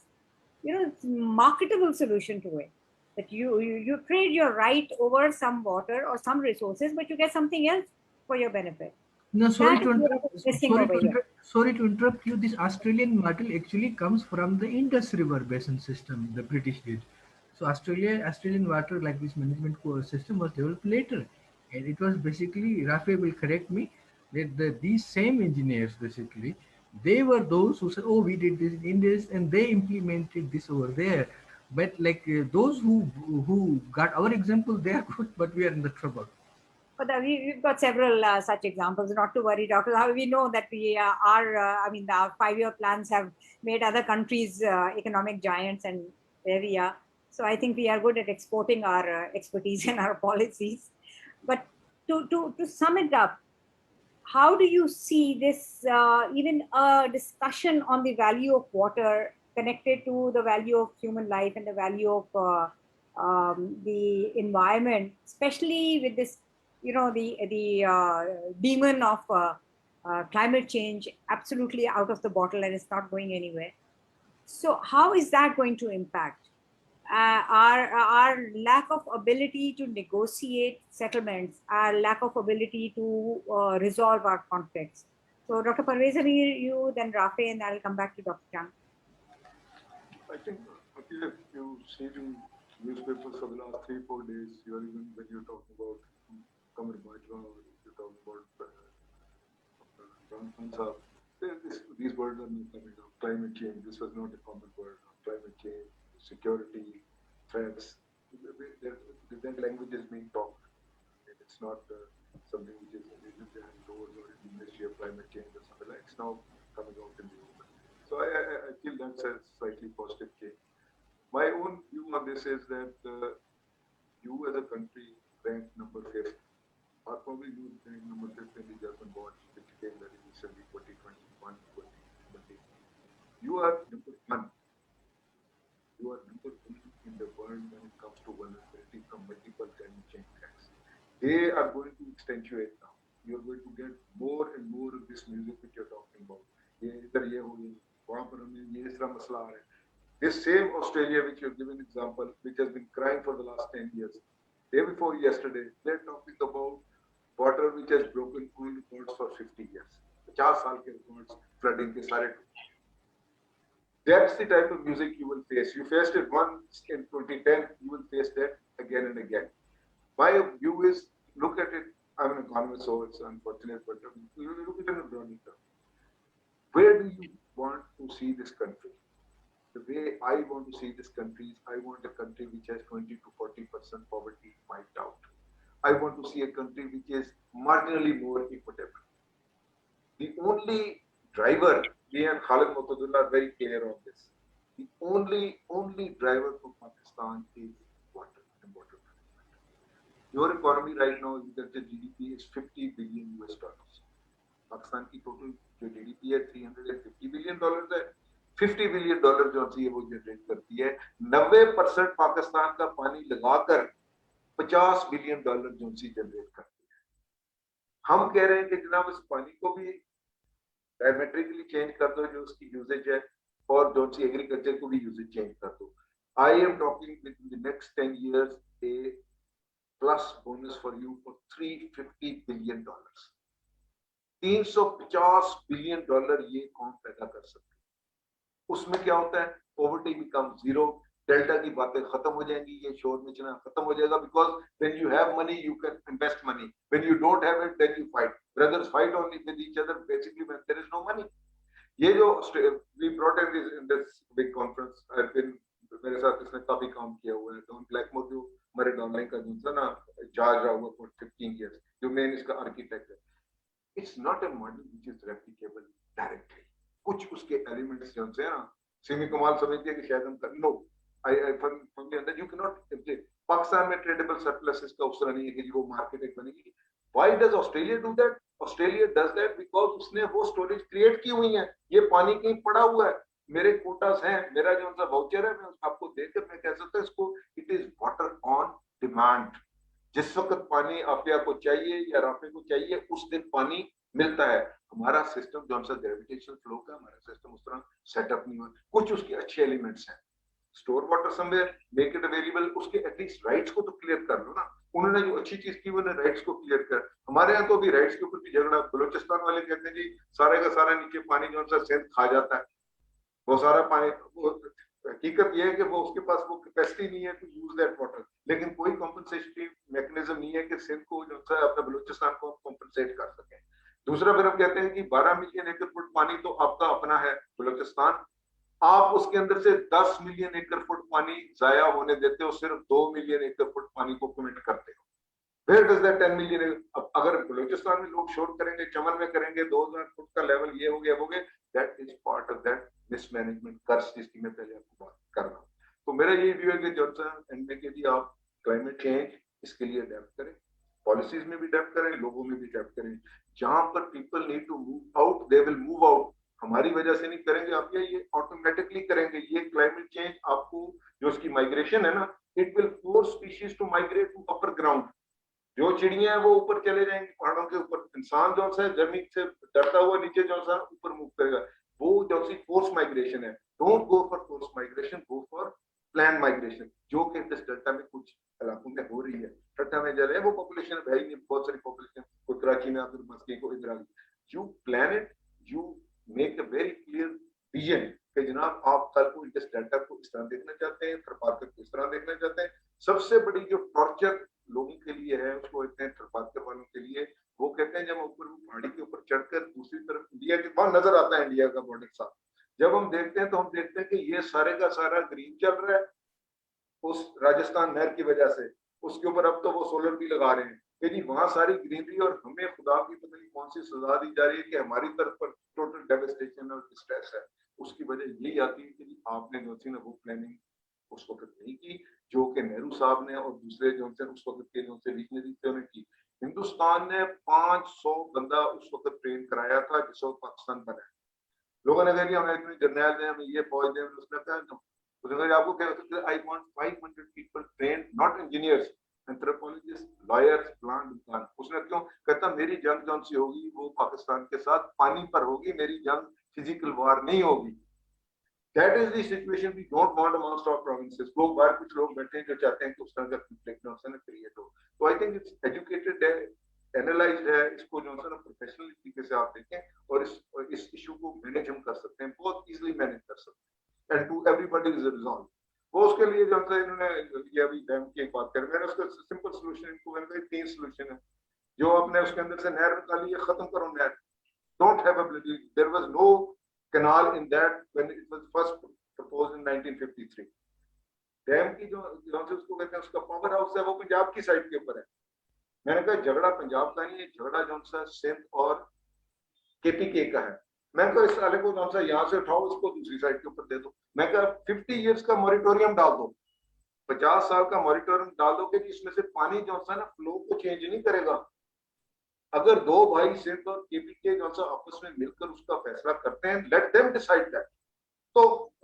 marketable solution to it. That you trade your right over some water or some resources, but you get something else for your benefit. No, sorry That to is what interrupt. is missing over here. Sorry to interrupt you. This Australian model actually comes from the Indus River Basin system. The British did. So Australian water, like this management system, was developed later, and it was basically, Rafe will correct me, that these same engineers basically, they were those who said, oh, we did this in Indus, and they implemented this over there. But like, those who got our example, they are good, but we are in the trouble. But we've got several such examples. Not to worry, Doctor. We know that we are. Our 5-year plans have made other countries economic giants, and there we are. So I think we are good at exporting our expertise and our policies. But to sum it up, how do you see this, even a discussion on the value of water connected to the value of human life and the value of the environment, especially with this, the demon of climate change absolutely out of the bottle and it's not going anywhere. So how is that going to impact our lack of ability to negotiate settlements, our lack of ability to resolve our conflicts? So Dr. Parvez, you, then Rafe, and I'll come back to Dr. Chang. I think if you see the newspapers for the last 3-4 days, you're even when you're talking about Kamar Bajwa or you're talking about these words are not coming up. Climate change, this was not a common word. Climate change, security, threats, that language is being talked. It's not something which is written behind doors or in the Ministry of Climate Change or something like. It's now coming out in the open. So I feel that's a slightly positive change. My own view on this is that you as a country ranked number 5th, or probably you ranked number 5th in the German watch, which came very recently, 2021, 2020. You are number 1. You are number 1 in the world when it comes to vulnerability from multiple climate change threats. They are going to accentuate now. You're going to get more and more of this music which you're talking about. This same Australia, which you've given example, which has been crying for the last 10 years, day before yesterday, they're talking about water which has broken all records for 50 years. 50 साल के records flooding के सारे. That's the type of music you will face. You faced it once in 2010, you will face that again and again. My view is, look at it, I'm an economist, so it's unfortunate, but look at it in a broader term. Where do you want to see this country? The way I want to see this country is, I want a country which has 20 to 40% poverty wiped out. I want to see a country which is marginally more equitable. The only driver, me and Khalid Mutadullah are very clear on this. The only driver for Pakistan is water and water management. Your economy right now, the GDP is 50 billion US dollars. Pakistan की total जो GDP है $350 billion है. $50 billion जो सी है वो generate करती है. 90% पाकिस्तान का पानी लगाकर $50 billion जो सी जनरेट करती है. हम कह रहे हैं कि जनाब इस पानी को भी डायमेट्रिकली चेंज कर दो जो उसकी यूजेज है, और जो सी एग्रीकल्चर को भी यूजेज चेंज कर दो. I am talking within the next 10 years a plus bonus for you for $350 billion. $350 billion ये कौन पैदा कर सकते हैं? उसमें क्या होता है? Poverty becomes zero. डेल्टा की बातें खत्म हो जाएंगी, ये शोर मचना खत्म हो जाएगा, because when you have money you can invest money. When you don't have it, then you fight. Brothers fight only with each other basically when there is no money. ये जो we brought in this big conference, I've been, मेरे साथ इसने काफी काम किया हुआ है. डॉन ब्लैकमोर जो हमारे डॉनलाइन का दूसरा ना जज रहा हुआ for 15 years, जो मेन इसका आर्किटेक्ट है. It's not a model which is replicable directly. कुछ उसके elements जो हैं ना, सिमी कमाल समझती है कि शायद हम कर लो. From the under, you cannot. Pakistan में tradable surplus इसका उस तरह नहीं है कि वो मार्केट एक बनेगी. Why does Australia do that? Australia does that because उसने वो storage create की हुई है. ये पानी कहीं पड़ा हुआ है. मेरे कोटास हैं, मेरा जो उनका वाउचर है, मैं आपको देकर मैं कह सकता हूँ इसको, it is water on demand. जिस वक्त पानी आफिया को चाहिए या राफे को चाहिए उस दिन पानी मिलता है. हमारा सिस्टम जो हमसे ग्रेविटेशनल फ्लो का हमारा सिस्टम उस तरह सेटअप नहीं हुआ. कुछ उसके अच्छे एलिमेंट्स हैं. Store water somewhere, make it available, उसके एटलीस्ट राइट्स को तो क्लियर कर लो ना. उन्होंने जो अच्छी चीज की उन्होंने राइट्स को क्लियर कर. हमारे यहाँ तो अभी राइट्स के ऊपर भी झगड़ा. बलोचिस्तान वाले कहते हैं जी सारे का सारा नीचे पानी जो सा सिंध खा जाता है, वो सारा पानी. हकीकत यह है कि वो उसके पास वो कैपेसिटी नहीं है टू यूज दैट वाटर, लेकिन कोई कॉम्पनसेटरी मैकेनिज्म नहीं है कि सिंध को जो सा अपने बलोचिस्तान को कॉम्पनसेट कर सके. दूसरा फिर हम कहते हैं कि 12 मिलियन एकड़ फुट पानी तो आपका अपना है बलोचिस्तान, आप उसके अंदर से 10 मिलियन एकड़ फुट पानी जाया होने देते हो, सिर्फ 2 मिलियन एकड़ फुट पानी को कमिट करते हो. Where does that 10 million? अब अगर बलूचिस्तान में लोग शोर करेंगे, चमन में करेंगे, 2000 फुट का लेवल ये हो गया, that is part of that mismanagement कर्ज जिसकी मैं पहले आपको बात कर रहा हूँ. तो मेरा ये व्यू है कि जॉनसन एंड में के लिए आप क्लाइमेट चेंज इसके लिए अडेप्ट करें, पॉलिसीज में भी अडेप्ट करें, लोगों में भी अडेप्ट करें. जहां पर people need to move out, they will move out. हमारी वजह से नहीं करेंगे आप, ये ऑटोमेटिकली करेंगे. ये क्लाइमेट चेंज आपको जो उसकी माइग्रेशन है ना, it will force species to migrate to upper ground. जो चिड़िया है वो ऊपर चले जाएंगी पहाड़ों के ऊपर, इंसान जो सा जमीन से डरता हुआ नीचे जो सा ऊपर मूव करेगा, वो जो सी फोर्स माइग्रेशन है। Don't go for force migration, go for plan migration, जो कि इस डेल्टा में कुछ इलाकों में हो रही है। ठट्ठा में जा रहे हैं, वो पॉपुलेशन है भाई, नहीं बहुत सारी पॉपुलेशन, कोई कराची में आकर बस गई, कोई इधर आ गई। You plan it, you make a very clear vision कि जनाब आप कल को इस डेल्टा को इस तरह देखना चाहते हैं, थरपारकर को इस तरह देखना चाहते हैं। सबसे बड़ी जो टॉर्चर लोगों के लिए है, उसको कहते हैं थरपारकर वालों के लिए, वो कहते हैं जब ऊपर पहाड़ी के ऊपर चढ़कर दूसरी तरफ इंडिया के वहां नजर आता है इंडिया का बॉर्डर साफ, जब हम देखते हैं तो हम देखते हैं कि ये सारे का सारा ग्रीन चल रहा है उस राजस्थान नहर की वजह से, उसके ऊपर अब तो वो सोलर भी लगा रहे हैं कि जी वहां सारी ग्रीनरी, और हमें खुदा की पता नहीं कौन सी सजा दी जा रही है कि हमारी तरफ पर टोटल डेवस्टेशन और डिस्ट्रेस है। उसकी वजह यही आती है कि जी आपने जो थी ना वो प्लानिंग उस वक्त नहीं की, जो कि नेहरू साहब ने और दूसरे जो उस वक्त के जो विजनरी थे उन्होंने की। हिंदुस्तान ने 500 बंदा उस वक्त ट्रेन कराया था जिस वक्त पाकिस्तान बना। लोगों ने कहा कि हमें इतने जर्नैल दें, हमें ये फौज दें, उसने कहा उसने आपको क्या होता है, I want 500 people train, not engineers, anthropologist, lawyers, plant विज्ञान। उसने क्यों कहता मेरी जंग जौन सी होगी वो पाकिस्तान के साथ पानी पर होगी, मेरी जंग फिजिकल वार नहीं होगी। That is the situation we don't want amongst our provinces. लोग बाहर कुछ लोग बैठे हैं जो चाहते हैं कि उस तरह का conflict जो है ना क्रिएट हो। तो I think it's educated है, एनालाइज्ड है, इसको जो है ना प्रोफेशनल तरीके से आप देखें और इस इशू को मैनेज हम कर सकते हैं, बहुत इजीली मैनेज कर सकते हैं, and to everybody is resolve. वो उसके लिए जो है इन्होंने ये अभी डैम की एक बात करें, मैंने उसका सिंपल सोल्यूशन इनको मैंने कहा 3 सोल्यूशन है जो आपने उसके अंदर से नहर निकाली है, खत्म करो नहर। Don't have a there was no canal in that when it was first proposed in 1953। Dam की जो उसको कहते हैं उसका पावर हाउस है वो पंजाब की साइड के ऊपर है। मैंने कहा झगड़ा पंजाब का नहीं है, झगड़ा जो सा सिंध और केपीके का है। मैं कहा इस साले को जो सा यहाँ से उठाओ, इसको दूसरी साइड के ऊपर दे दो। मैं कहा 50 ईयर्स का मॉरिटोरियम डाल दो, 50 साल का मॉरिटोरियम डाल दो कि इसमें से पानी जो सा ना फ्लो को चेंज नहीं करेगा। अगर दो भाई सिंध और केपीके जो सा आपस में मिलकर उसका फैसला करते हैं, लेट देम डिसाइड दैट, तो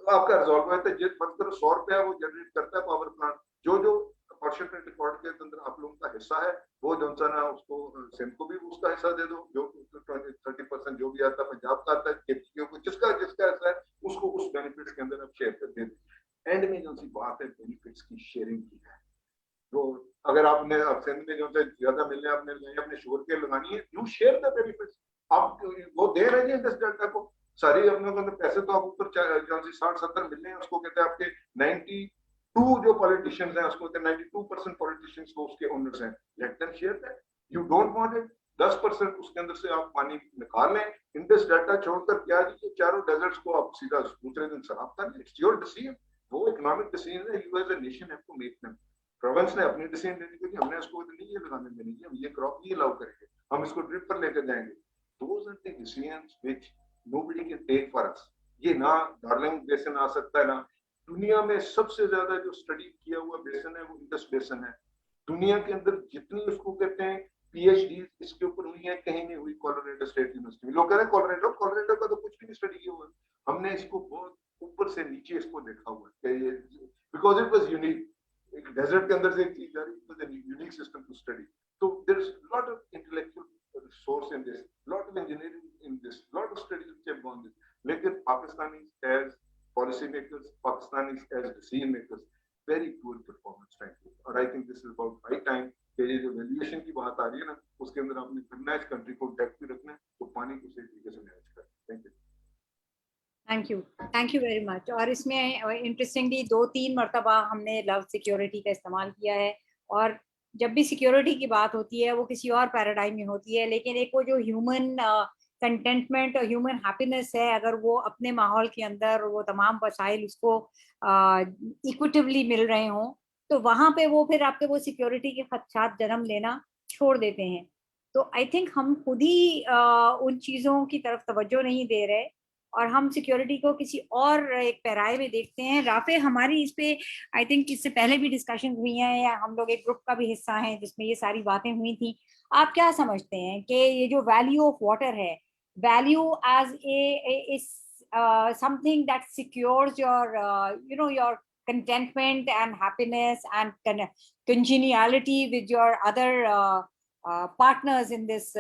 आपका रिजॉल्व है। जिस मतलब 100 रुपया वो जनरेट करता है पावर प्लांट, जो जो अपॉर्चुनिटी रिकॉर्ड के अंदर आप लोगों का हिस्सा है वो जो सा ना उसको सिंध को भी उसका हिस्सा दे दो, जो 30% जो भी आता है पंजाब का आता है, केपीके को जिसका जिसका हिस्सा है उसको उस बेनिफिट्स के अंदर आप शेयर कर दे दें। एंड में जो सी बात है बेनिफिट्स की शेयरिंग की है, तो अगर आपने सिंध में जो ज्यादा मिलने आपने अपने शोर के लगानी है, यू शेयर द बेनिफिट्स। आप वो दे रहे हैं इस डेल्टा को सारी अपने को पैसे, तो आप ऊपर 60-70 मिल रहे हैं, उसको कहते हैं आपके 92 जो पॉलिटिशियंस हैं उसको कहते हैं 92% पॉलिटिशियंस को उसके ओनर्स हैं, let them share that. You don't want it, 10% उसके अंदर से आप पानी निकाल लें, इन दिस डेल्टा छोड़कर क्या जी चारों डेजर्ट्स को आप सीधा दूसरे दिन शराब कर लें, इट्स योर डिसीजन। वो इकोनॉमिक डिसीजन है, you as a nation have to make them. Province ने अपनी डिसीजन लेने के लिए हमने उसको नहीं ये लगाने देनी है, हम ये क्रॉप नहीं अलाउ करेंगे, हम इसको ड्रिप पर लेकर जाएंगे। Those are the decisions which nobody can take for us. ये ना डार्लिंग बेसिन आ सकता है ना, दुनिया में सबसे ज्यादा जो स्टडी किया हुआ बेसिन है वो इंडस बेसिन है। दुनिया के अंदर जितनी उसको कहते हैं पीएचडी इसके ऊपर हुई है, कहीं नहीं हुई कोलोराडो स्टेट यूनिवर्सिटी में। लोग कह रहे हैं कोलोराडो, कोलोराडो का तो कुछ भी नहीं स्टडी किया हुआ, हमने इसको बहुत ऊपर से नीचे इसको देखा हुआ है, बिकॉज इट वाज यूनिक। एक डेजर्ट के अंदर से एक चीज जा रही है, यूनिक सिस्टम टू स्टडी। तो there is lot of intellectual resource in this, lot of engineering in this, lot of studies which have gone this, लेकिन Pakistanis as policy makers, Pakistanis as decision makers, very poor performance frankly. और I think this is about right time कि ये जो valuation की बात आ रही है ना, उसके अंदर आपने करना है, इस कंट्री को डेप्थ भी रखना है, तो पानी को सही तरीके से मैनेज करें। Thank you, thank you very much. और इसमें इंटरेस्टिंगली 2-3 मरतबा हमने लव सिक्योरिटी का इस्तेमाल किया है, और जब भी सिक्योरिटी की बात होती है वो किसी और पैराडाइम में होती है, लेकिन एक वो जो ह्यूमन कंटेंटमेंट और ह्यूमन हैप्पीनेस है, अगर वो अपने माहौल के अंदर वो तमाम वसाइल उसको इक्विटिवली मिल रहे हों, तो वहाँ पे वो फिर आपके वो सिक्योरिटी के खदशात जन्म लेना छोड़ देते हैं। तो आई थिंक हम खुद ही उन चीज़ों की तरफ तवज्जो नहीं दे रहे और हम सिक्योरिटी को किसी और एक पैराए में देखते हैं। राफे, हमारी इस पे आई थिंक इससे पहले भी डिस्कशन हुई हैं, या हम लोग एक ग्रुप का भी हिस्सा हैं जिसमें ये सारी बातें हुई थी। आप क्या समझते हैं कि ये जो वैल्यू ऑफ वाटर है, value as a something that secures your contentment and happiness and congeniality with your other partners in this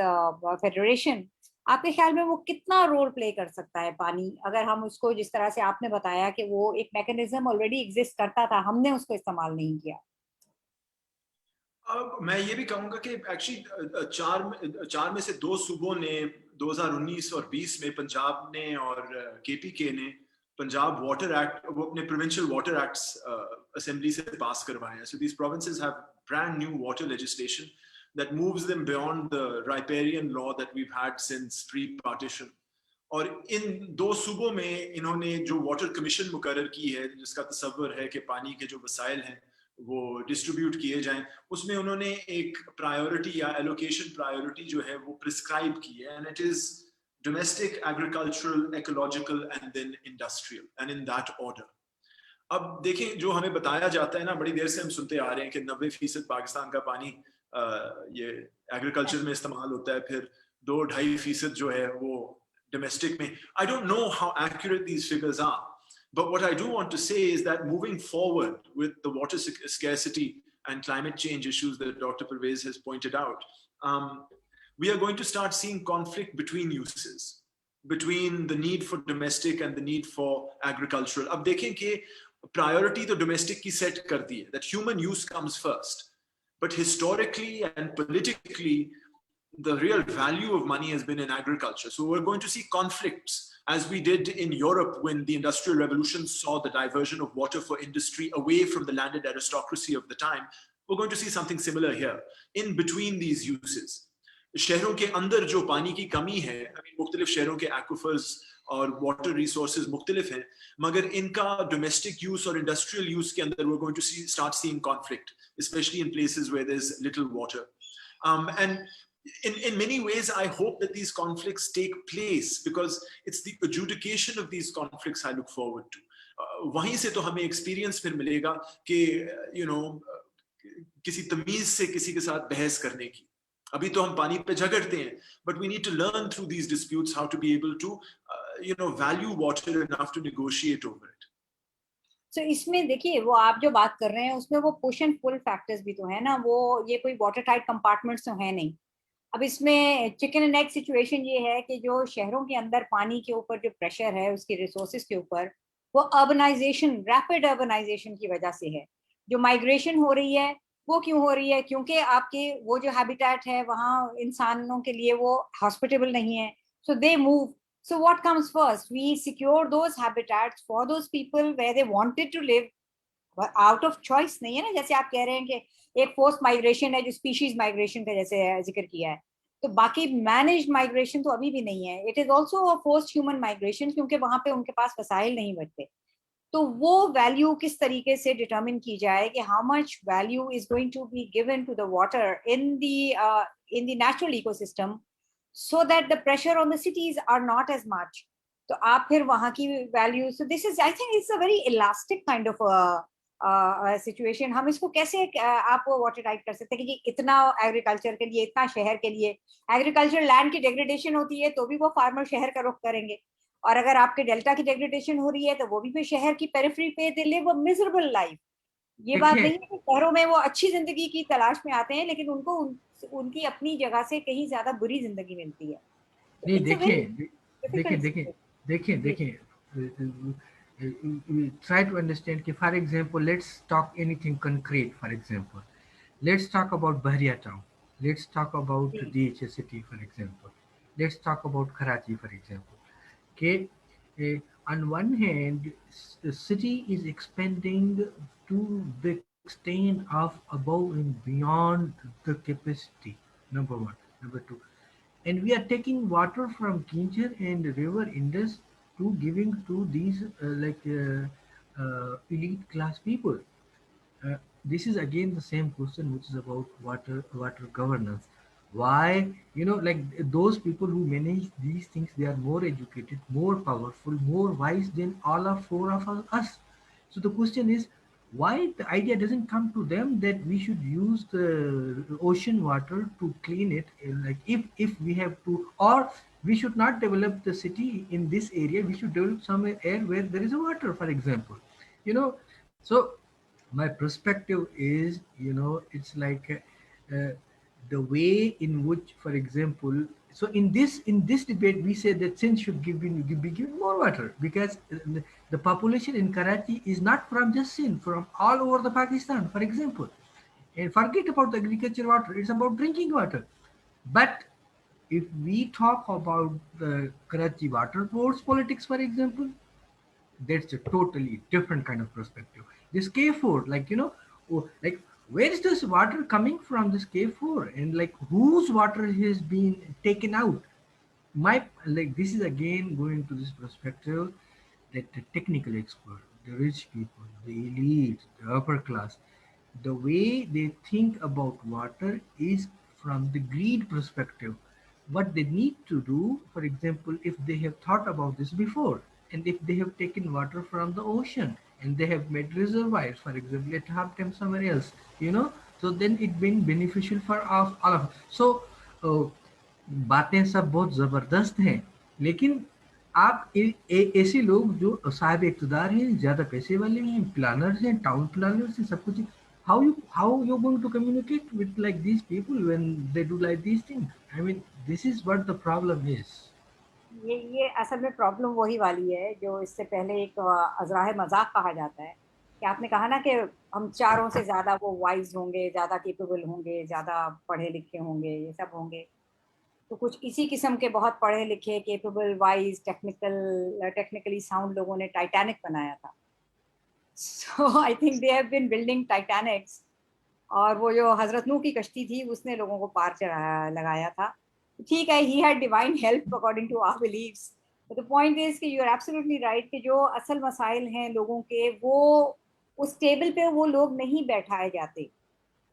federation, आपके ख्याल में वो कितना रोल प्ले कर सकता है पानी, अगर हम उसको जिस तरह से आपने बताया कि वो एक मैकेनिज्म ऑलरेडी एग्जिस्ट करता था, हमने उसको इस्तेमाल नहीं किया? मैं ये भी कहूंगा कि एक्चुअली चार में से दो सूबों ने 2019 और 20 में, पंजाब ने और केपीके ने पंजाब वाटर एक्ट, वो अपने प्रोविंशियल वाटर एक्ट्स असेंबली से पास करवाए हैं. So these provinces have brand new water legislation that moves them beyond the riparian law that we've had since pre-partition. और इन दो सूबों में इन्होंने जो वाटर कमीशन मुकर्रर की है, जिसका तसव्वुर है कि पानी के जो वसाइल हैं वो डिस्ट्रीब्यूट किए जाएं, उसमें उन्होंने एक प्रायोरिटी या एलोकेशन प्रायोरिटी जो है वो प्रिस्क्राइब की है, and it is domestic, agricultural, ecological and then industrial, and in that order. अब देखें, जो हमें बताया जाता है ना, बड़ी देर से हम सुनते आ रहे हैं कि 90% पाकिस्तान का पानी ये एग्रीकल्चर में इस्तेमाल होता है, फिर 2-2.5% जो है वो डोमेस्टिक में. I don't know how accurate these figures are, but what I do want to say is that moving forward with the water scarcity and climate change issues that Dr. Pervez has pointed out, we are going to start seeing conflict between uses, between the need for domestic and the need for agricultural. अब देखें कि priority तो domestic की set कर दी है, that human use comes first. But historically and politically, the real value of money has been in agriculture. So we're going to see conflicts, as we did in Europe when the Industrial Revolution saw the diversion of water for industry away from the landed aristocracy of the time. We're going to see something similar here, in between these uses. शहरों के अंदर जो पानी की कमी है, मुख्तलिफ शहरों के एक्विफर्स और वाटर रिसोर्सेज मुख्तलिफ हैं, मगर इनका डोमेस्टिक यूज और इंडस्ट्रियल यूज के अंदर we're going to start seeing conflict, especially in places where there's little water. And in many ways, I hope that these conflicts take place, because it's the adjudication of these conflicts I look forward to. वहीं से तो हमें experience फिर मिलेगा कि किसी तमीज से किसी के साथ बहस करने की. अभी तो हम पानी पे झगड़ते हैं, but we need to learn through these disputes how to be able to value water enough to negotiate over it. So इसमें देखिए, वो आप जो बात कर रहे हैं उसमें वो पुश एंड पुल फैक्टर्स भी तो है ना, वो ये कोई वाटर टाइट कंपार्टमेंट्स तो है नहीं. अब इसमें चिकन एंड एग सिचुएशन ये है कि जो शहरों के अंदर पानी के ऊपर जो प्रेशर है उसके रिसोर्सेज के ऊपर, वो अर्बनाइजेशन, रैपिड अर्बनाइजेशन की वजह से है. जो माइग्रेशन हो रही है वो क्यों हो रही है? क्योंकि आपके वो जो हैबिटेट है वहाँ इंसानों के लिए वो हॉस्पिटेबल नहीं है, so they move. So what comes first? We secure those habitats for those people where they wanted to live, out of choice नहीं है ना. जैसे आप कह रहे हैं कि एक फोर्स माइग्रेशन है जो स्पीशीज माइग्रेशन का जैसे जिक्र किया है, तो बाकी मैनेज्ड माइग्रेशन तो अभी भी नहीं है. It is also a forced human migration, क्योंकि वहां पे उनके पास वसाइल नहीं बचते. तो वो वैल्यू किस तरीके से डिटरमिन की जाए कि how much value is going to be given to the water in the natural ecosystem, so that the pressure on the cities are not as much. तो आप फिर वहाँ की value, so this is, I think it's a very elastic kind of a situation. हम इसको कैसे आप water tight कर सकते हैं कि इतना एग्रीकल्चर के लिए, इतना शहर के लिए, एग्रीकल्चर लैंड की डेग्रेडेशन होती है तो भी वो फार्मर शहर का रुख करेंगे, और अगर आपके डेल्टा की डेग्रेडेशन हो रही है तो वो भी फिर शहर की पेरिफेरी पे they live a miserable life. ये बात नहीं है कि शहरों में वो अच्छी जिंदगी की तलाश में आते हैं, लेकिन उनको उनकी अपनी जगह से कहीं ज्यादा बुरी जिंदगी मिलती है. नहीं, देखिए, try to understand कि for example, let's talk anything concrete. For example, let's talk about Bahria town, let's talk about DHA city, for example, let's talk about Karachi, for example. Okay, on one hand, the city is expanding to the extent of above and beyond the capacity, number one. Number two, and we are taking water from Kincher and river Indus to giving to these elite class people. This is again the same question which is about water governance. Why, like those people who manage these things, they are more educated, more powerful, more wise than all of four of us. So the question is, why the idea doesn't come to them that we should use the ocean water to clean it, like if we have to, or we should not develop the city in this area, we should develop somewhere where there is a water, for example. So my perspective is, it's like the way in which, for example, so in this debate, we say that Sindh should be given more water, because the population in Karachi is not from just Sindh, from all over the Pakistan, for example. And forget about the agriculture water; it's about drinking water. But if we talk about the Karachi water board's politics, for example, that's a totally different kind of perspective. This K4, like, like, where is this water coming from, this K4, and like whose water has been taken out? My, like, this is again going to this perspective that the technical expert, the rich people, the elite, the upper class, the way they think about water is from the greed perspective. What they need to do, for example, if they have thought about this before, and if they have taken water from the ocean and they have made reservoirs, for example, at Hampton somewhere else, so then it been beneficial for all of us. So बातें सब बहुत ज़बरदस्त हैं, लेकिन आप ऐसे लोग जो साहब इक़्तिदार हैं, ज़्यादा पैसे वाले हैं, प्लानर्स हैं, टाउन प्लानर्स हैं, सब कुछ, how you going to communicate with like these people when they do like these things? I mean, this is what the problem is. ये असल में प्रॉब्लम वही वाली है जो इससे पहले एक अजराह मजाक कहा जाता है, कि आपने कहा ना कि हम चारों से ज्यादा वो वाइज होंगे, ज्यादा केपेबल होंगे, ज्यादा पढ़े लिखे होंगे, ये सब होंगे। तो कुछ इसी किस्म के बहुत पढ़े लिखे, केपेबल, वाइज, टेक्निकली साउंड लोगों ने टाइटैनिक बनाया था। So I think they have been building Titanics, और वो जो हजरत नूह की कश्ती थी उसने लोगों को पार चढ़ा लगाया था। ठीक है, he had divine help according to our beliefs, but the point is कि यू आर एब्सोल्युटली राइट कि जो असल मसाइल हैं लोगों के, वो उस टेबल पे वो लोग नहीं बैठाए जाते।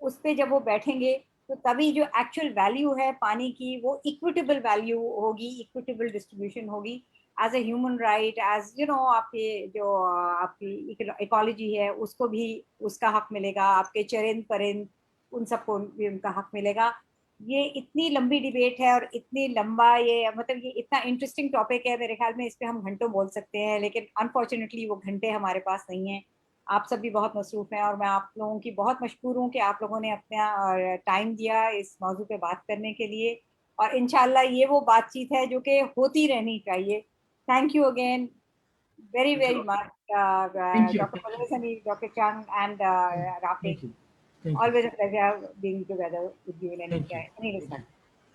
उस पे जब वो बैठेंगे तो तभी जो एक्चुअल वैल्यू है पानी की, वो इक्विटेबल वैल्यू होगी, इक्विटेबल डिस्ट्रीब्यूशन होगी, as a human right, as you know, आपके जो आपकी इकोलॉजी है उसको भी उसका हक मिलेगा, आपके चरिंद परिंद उन सबको भी उनका हक मिलेगा। ये इतनी लंबी डिबेट है और इतनी लंबा, ये मतलब ये इतना इंटरेस्टिंग टॉपिक है, मेरे ख्याल में इस पे हम घंटों बोल सकते हैं, लेकिन अनफॉर्चुनेटली वो घंटे हमारे पास नहीं है। आप सब भी बहुत मसरूफ हैं और मैं आप लोगों की बहुत मशकूर हूँ कि आप लोगों ने अपना टाइम दिया इस मौजू पे बात करने के लिए, और इंशाल्लाह ये वो बातचीत है जो कि होती रहनी चाहिए। Thank you again very Thanks a very lot. much, Thank you, Dr. thank you, Pervez Hanif, Dr. Chung, and Rafiq. thank you, thank you, Always a pleasure being together with you in thank you, any thank you. respect.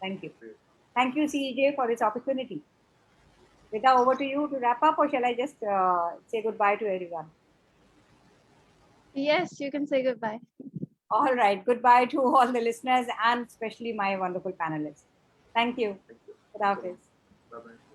Thank you. Thank you, CEJ, for this opportunity. Vita, over to you to wrap up, or shall I just say goodbye to everyone? Yes, you can say goodbye. All right. Goodbye to all the listeners and especially my wonderful panelists. Thank you. Thank you. Good Thanks a lot. afternoon. Bye bye.